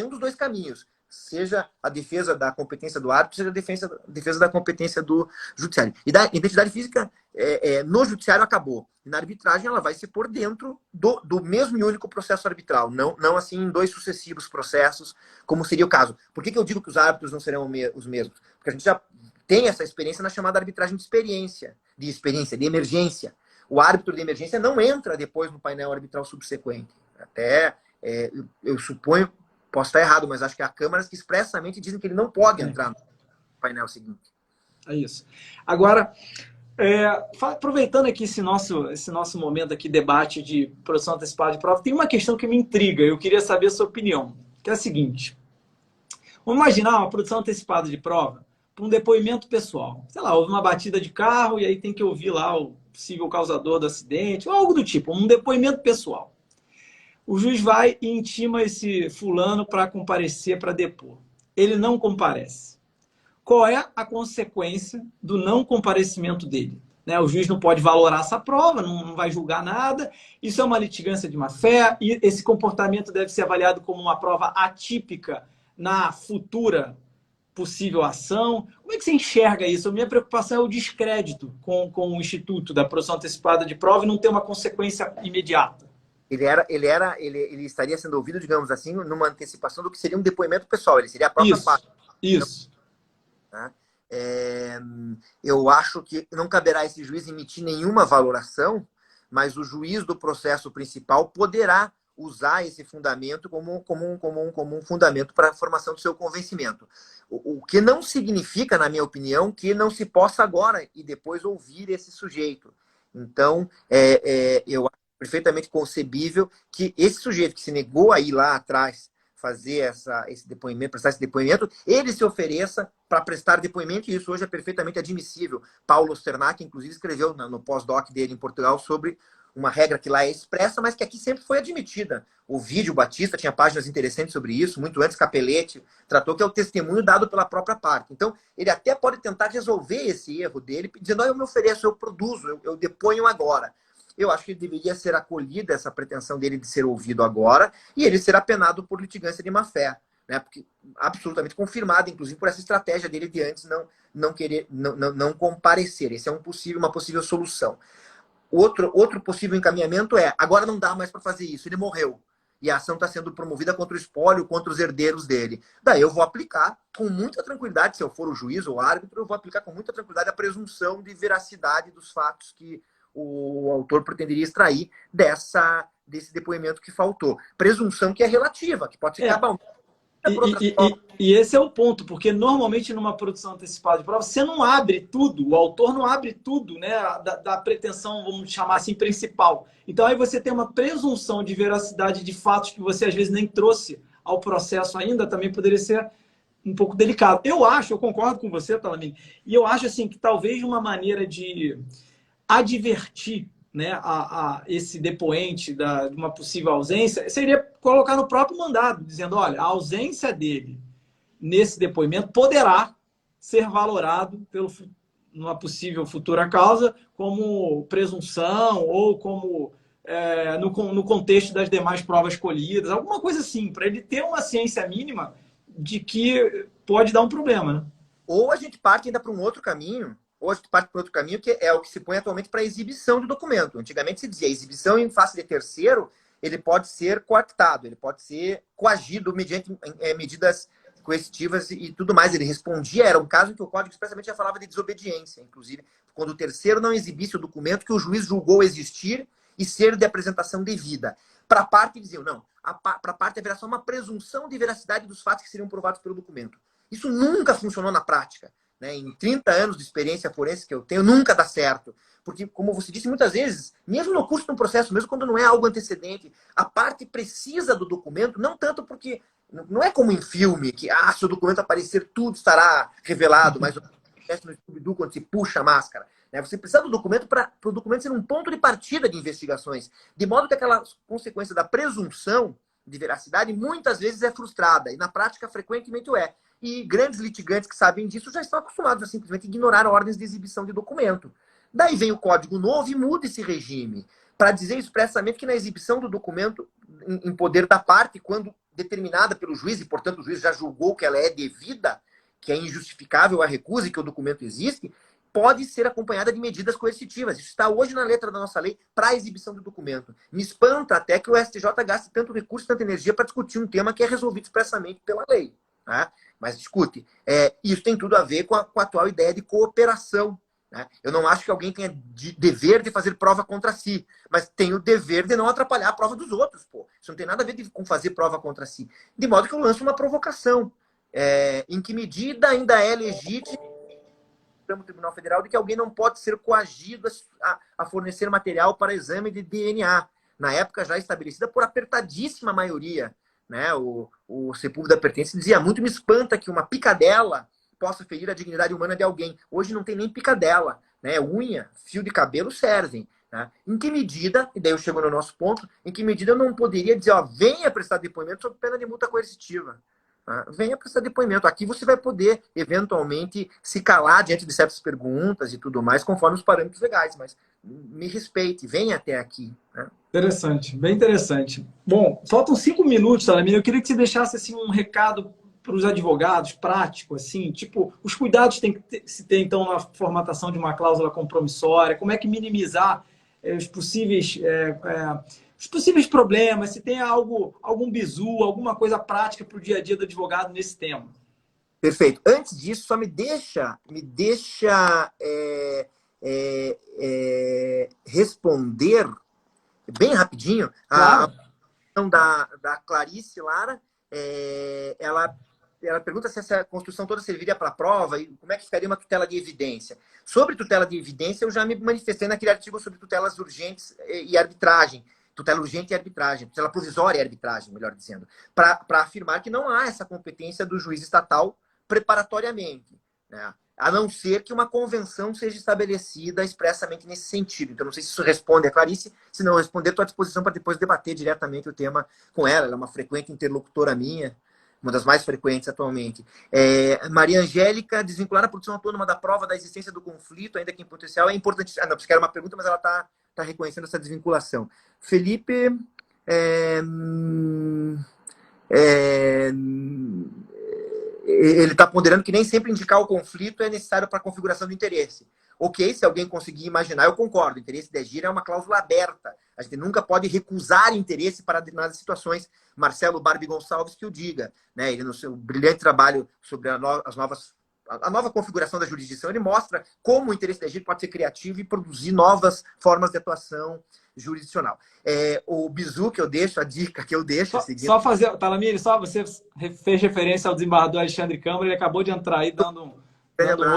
dos dois caminhos. Seja a defesa da competência do árbitro, seja a defesa da competência do judiciário. E da identidade física, no judiciário acabou. Na arbitragem, ela vai se pôr dentro do mesmo e único processo arbitral, não assim em dois sucessivos processos, como seria o caso. Por que eu digo que os árbitros não serão os mesmos? Porque a gente já tem essa experiência na chamada arbitragem de emergência. O árbitro de emergência não entra depois no painel arbitral subsequente. Até, eu suponho, posso estar errado, mas acho que há câmaras que expressamente dizem que ele não pode entrar no painel seguinte. É isso. Agora, aproveitando aqui esse nosso momento aqui, debate de produção antecipada de prova, tem uma questão que me intriga, eu queria saber a sua opinião, que é a seguinte. Vamos imaginar uma produção antecipada de prova para um depoimento pessoal. Sei lá, houve uma batida de carro e aí tem que ouvir lá o possível causador do acidente, ou algo do tipo, um depoimento pessoal. O juiz vai e intima esse fulano para comparecer, para depor. Ele não comparece. Qual é a consequência do não comparecimento dele? Né? O juiz não pode valorar essa prova, não vai julgar nada. Isso é uma litigância de má-fé e esse comportamento deve ser avaliado como uma prova atípica na futura possível ação. Como é que você enxerga isso? A minha preocupação é o descrédito com o Instituto da Produção Antecipada de Prova e não ter uma consequência imediata. Ele estaria sendo ouvido, digamos assim, numa antecipação do que seria um depoimento pessoal. Ele seria a própria parte. Isso. Né? Eu acho que não caberá a esse juiz emitir nenhuma valoração, mas o juiz do processo principal poderá usar esse fundamento como um fundamento para a formação do seu convencimento. O que não significa, na minha opinião, que não se possa agora e depois ouvir esse sujeito. Então, eu acho perfeitamente concebível que esse sujeito que se negou a ir lá atrás fazer esse depoimento, prestar esse depoimento, ele se ofereça para prestar depoimento, e isso hoje é perfeitamente admissível. Paulo Osternack, inclusive, escreveu no pós-doc dele em Portugal sobre uma regra que lá é expressa, mas que aqui sempre foi admitida. O Vídeo Batista tinha páginas interessantes sobre isso, muito antes Capelletti tratou, que é o testemunho dado pela própria parte. Então, ele até pode tentar resolver esse erro dele, dizendo, eu me ofereço, eu produzo, eu deponho agora. Eu acho que deveria ser acolhida essa pretensão dele de ser ouvido agora e ele será penado por litigância de má-fé, né? Porque absolutamente confirmado, inclusive, por essa estratégia dele de antes não comparecer. Esse é uma possível solução. Outro possível encaminhamento agora não dá mais para fazer isso, ele morreu. E a ação está sendo promovida contra o espólio, contra os herdeiros dele. Daí eu vou aplicar com muita tranquilidade, se eu for o juiz ou o árbitro, eu vou aplicar com muita tranquilidade a presunção de veracidade dos fatos que o autor pretenderia extrair desse depoimento que faltou. Presunção que é relativa, que pode ficar bom. E esse é o ponto, porque normalmente numa produção antecipada de prova, você não abre tudo, o autor não abre tudo, né, da pretensão, vamos chamar assim, principal. Então aí você tem uma presunção de veracidade de fatos que você às vezes nem trouxe ao processo ainda, também poderia ser um pouco delicado. Eu concordo com você, Talamini, e eu acho assim que talvez uma maneira de advertir, né, a esse depoente de uma possível ausência seria colocar no próprio mandado, dizendo, olha, a ausência dele nesse depoimento poderá ser valorado numa possível futura causa como presunção ou como no contexto das demais provas escolhidas, alguma coisa assim, para ele ter uma ciência mínima de que pode dar um problema, né? Ou a gente parte ainda para um outro caminho, ou a gente parte para outro caminho, que é o que se põe atualmente para a exibição do documento. Antigamente se dizia, exibição em face de terceiro, ele pode ser coartado, ele pode ser coagido mediante medidas coercitivas e tudo mais. Ele respondia, era um caso em que o Código expressamente já falava de desobediência, inclusive, quando o terceiro não exibisse o documento que o juiz julgou existir e ser de apresentação devida. Para a parte, diziam, não, para a parte haverá só uma presunção de veracidade dos fatos que seriam provados pelo documento. Isso nunca funcionou na prática. Né? Em 30 anos de experiência forense que eu tenho, nunca dá certo. Porque, como você disse, muitas vezes, mesmo no curso de um processo, mesmo quando não é algo antecedente, a parte precisa do documento, não tanto porque... Não é como em filme, que se o documento aparecer, tudo estará revelado, mas acontece no Scooby-Doo quando se puxa a máscara. Né? Você precisa do documento para o documento ser um ponto de partida de investigações. De modo que aquela consequência da presunção de veracidade muitas vezes é frustrada. E na prática, frequentemente o é. E grandes litigantes que sabem disso já estão acostumados a simplesmente ignorar ordens de exibição de documento. Daí vem o Código Novo e muda esse regime para dizer expressamente que na exibição do documento em poder da parte, quando determinada pelo juiz, e portanto o juiz já julgou que ela é devida, que é injustificável a recusa e que o documento existe, pode ser acompanhada de medidas coercitivas. Isso está hoje na letra da nossa lei para a exibição do documento. Me espanta até que o STJ gaste tanto recurso, tanta energia para discutir um tema que é resolvido expressamente pela lei. Tá? Mas discute. Isso tem tudo a ver com a atual ideia de cooperação. Né? Eu não acho que alguém tenha dever de fazer prova contra si, mas tem o dever de não atrapalhar a prova dos outros. Pô. Isso não tem nada a ver com fazer prova contra si. De modo que eu lanço uma provocação. Em que medida ainda é legítimo no Tribunal Federal de que alguém não pode ser coagido a fornecer material para exame de DNA, na época já estabelecida por apertadíssima maioria. Né? O Sepúlveda Pertence dizia, muito me espanta que uma picadela possa ferir a dignidade humana de alguém. Hoje não tem nem picadela. Né? Unha, fio de cabelo servem. Né? Em que medida, e daí eu chego no nosso ponto, em que medida eu não poderia dizer, venha prestar depoimento sob pena de multa coercitiva? Venha prestar depoimento. Aqui você vai poder, eventualmente, se calar diante de certas perguntas e tudo mais, conforme os parâmetros legais. Mas me respeite, venha até aqui. Né? Interessante, bem interessante. Bom, faltam 5 minutos, Salamina. Eu queria que você deixasse assim, um recado para os advogados, prático, assim, tipo, os cuidados tem que se ter, então, na formatação de uma cláusula compromissória, como é que minimizar os possíveis problemas, se tem algum bizu, alguma coisa prática para o dia a dia do advogado nesse tema. Perfeito. Antes disso, só me deixa responder bem rapidinho Claro. a questão da Clarice Lara. Ela pergunta se essa construção toda serviria para a prova e como é que ficaria uma tutela de evidência. Sobre tutela de evidência, eu já me manifestei naquele artigo sobre tutelas urgentes e arbitragem. Tutela urgente e arbitragem, tutela provisória e arbitragem, melhor dizendo, para afirmar que não há essa competência do juiz estatal preparatoriamente, né? A não ser que uma convenção seja estabelecida expressamente nesse sentido. Então, não sei se isso responde a Clarice. Se não responder, estou à disposição para depois debater diretamente o tema com ela. Ela é uma frequente interlocutora minha, uma das mais frequentes atualmente. Maria Angélica, desvincular a produção autônoma da prova da existência do conflito, ainda que em potencial, é importante. Não, porque era uma pergunta, mas ela está reconhecendo essa desvinculação. Felipe... ele está ponderando que nem sempre indicar o conflito é necessário para a configuração do interesse. Ok, se alguém conseguir imaginar, eu concordo. O interesse de agir é uma cláusula aberta. A gente nunca pode recusar interesse para determinadas situações. Marcelo Barbie Gonçalves que o diga. Né? Ele, no seu brilhante trabalho sobre a nova configuração da jurisdição, ele mostra como o interesse de agir pode ser criativo e produzir novas formas de atuação jurisdicional. O bizu que eu deixo, a dica que eu deixo... Só fazer, Talamini, você fez referência ao desembargador Alexandre Câmara, ele acabou de entrar aí dando um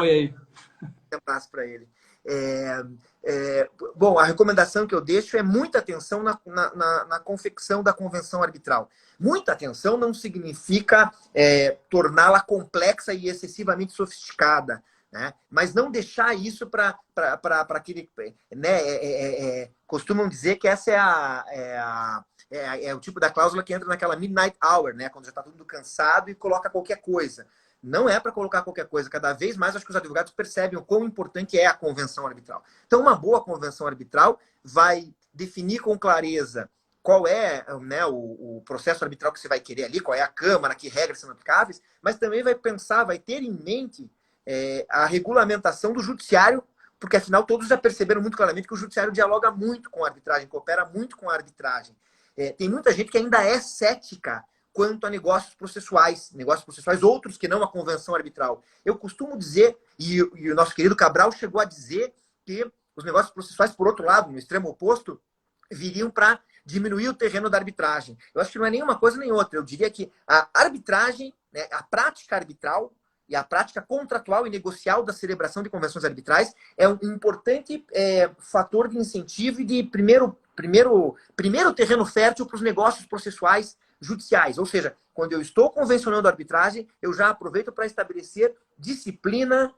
oi aí. Um abraço para ele. Bom, a recomendação que eu deixo é muita atenção na confecção da convenção arbitral. Muita atenção não significa torná-la complexa e excessivamente sofisticada, né? Mas não deixar isso para aquele... Né? Costumam dizer que essa é o tipo da cláusula que entra naquela midnight hour, né? Quando já está todo mundo cansado e coloca qualquer coisa. Não é para colocar qualquer coisa. Cada vez mais acho que os advogados percebem o quão importante é a convenção arbitral. Então, uma boa convenção arbitral vai definir com clareza qual é, né, o processo arbitral que você vai querer ali, qual é a Câmara, que regras são aplicáveis, mas também vai pensar, vai ter em mente a regulamentação do judiciário, porque afinal todos já perceberam muito claramente que o judiciário dialoga muito com a arbitragem, coopera muito com a arbitragem. Tem muita gente que ainda é cética quanto a negócios processuais, outros que não a convenção arbitral. Eu costumo dizer, e o nosso querido Cabral chegou a dizer, que os negócios processuais, por outro lado, no extremo oposto, viriam para diminuir o terreno da arbitragem. Eu acho que não é nenhuma coisa nem outra. Eu diria que a arbitragem, né, a prática arbitral e a prática contratual e negocial da celebração de convenções arbitrais é um importante fator de incentivo e de primeiro terreno fértil para os negócios processuais judiciais. Ou seja, quando eu estou convencionando a arbitragem, eu já aproveito para estabelecer disciplina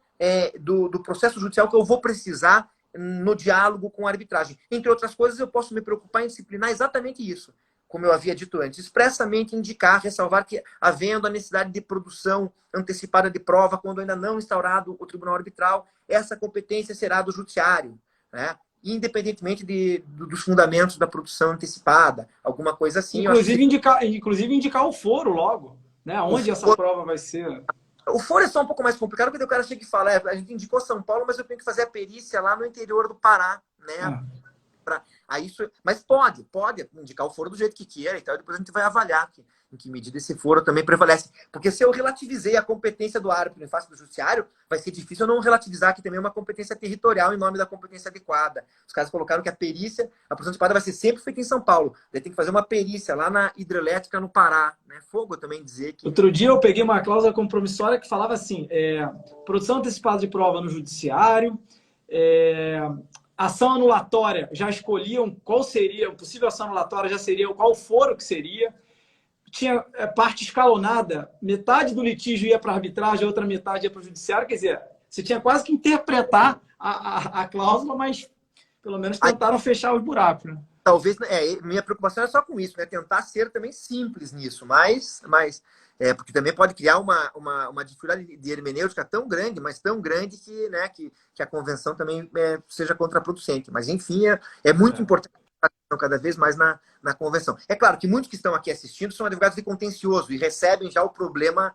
do processo judicial que eu vou precisar no diálogo com a arbitragem. Entre outras coisas, eu posso me preocupar em disciplinar exatamente isso, como eu havia dito antes, expressamente indicar, ressalvar que, havendo a necessidade de produção antecipada de prova, quando ainda não instaurado o tribunal arbitral, essa competência será do judiciário, né? Independentemente dos fundamentos da produção antecipada, alguma coisa assim. Inclusive indicar o foro logo, né? Onde essa prova vai ser. O foro é só um pouco mais complicado, porque o cara chega e fala, a gente indicou São Paulo, mas eu tenho que fazer a perícia lá no interior do Pará, né? Mas pode indicar o foro do jeito que queira, então depois a gente vai avaliar em que medida esse foro também prevalece. Porque se eu relativizei a competência do árbitro em face do judiciário, vai ser difícil eu não relativizar que também é uma competência territorial em nome da competência adequada. Os caras colocaram que a produção antecipada vai ser sempre feita em São Paulo. Daí tem que fazer uma perícia lá na hidrelétrica no Pará, né? Fogo também dizer que... Outro dia eu peguei uma cláusula compromissória que falava assim, produção antecipada de prova no judiciário, ação anulatória, já escolhiam qual seria, possível ação anulatória já seria qual foro que seria. Tinha parte escalonada, metade do litígio ia para a arbitragem, a outra metade ia para o judiciário. Quer dizer, você tinha quase que interpretar a cláusula, mas pelo menos tentaram fechar os buracos. Né? Talvez, minha preocupação é só com isso, né? Tentar ser também simples nisso, mas porque também pode criar uma dificuldade de hermenêutica tão grande, mas tão grande que, né, que a convenção também seja contraproducente. Mas, enfim, é muito importante cada vez mais na convenção. É claro que muitos que estão aqui assistindo são advogados de contencioso e recebem já o problema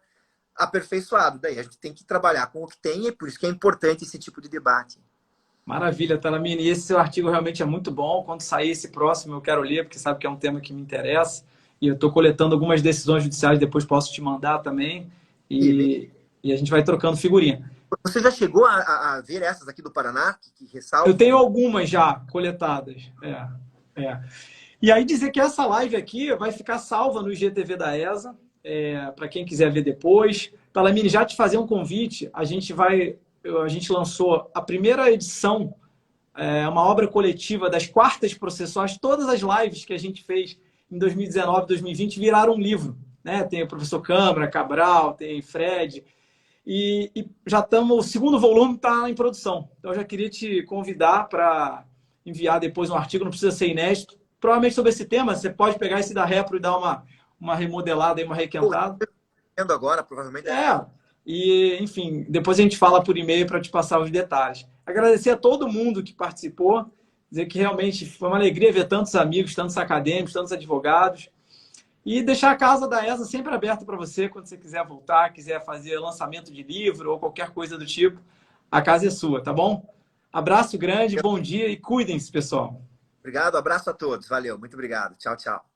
aperfeiçoado. Daí a gente tem que trabalhar com o que tem e por isso que é importante esse tipo de debate. Maravilha, Talamini. Esse seu artigo realmente é muito bom. Quando sair esse próximo eu quero ler, porque sabe que é um tema que me interessa. E eu estou coletando algumas decisões judiciais, depois posso te mandar também. E a gente vai trocando figurinha. Você já chegou a ver essas aqui do Paraná, que ressaltam? Eu tenho algumas já coletadas. E aí dizer que essa live aqui vai ficar salva no IGTV da ESA, para quem quiser ver depois. Talamini, já te fazer um convite, a gente lançou a primeira edição, uma obra coletiva das quartas processuais, todas as lives que a gente fez em 2019, 2020 viraram um livro. Né? Tem o professor Câmara, Cabral, tem Fred, e já estamos, o segundo volume está em produção. Então eu já queria te convidar para enviar depois um artigo, não precisa ser inédito, provavelmente sobre esse tema, você pode pegar esse da Repro e dar uma remodelada e uma requentada. Estou agora, provavelmente. E, enfim, depois a gente fala por e-mail para te passar os detalhes. Agradecer a todo mundo que participou, dizer que realmente foi uma alegria ver tantos amigos, tantos acadêmicos, tantos advogados. E deixar a casa da ESA sempre aberta para você, quando você quiser voltar, quiser fazer lançamento de livro ou qualquer coisa do tipo, a casa é sua, tá bom? Abraço grande, bom dia e cuidem-se, pessoal. Obrigado, abraço a todos. Valeu, muito obrigado. Tchau, tchau.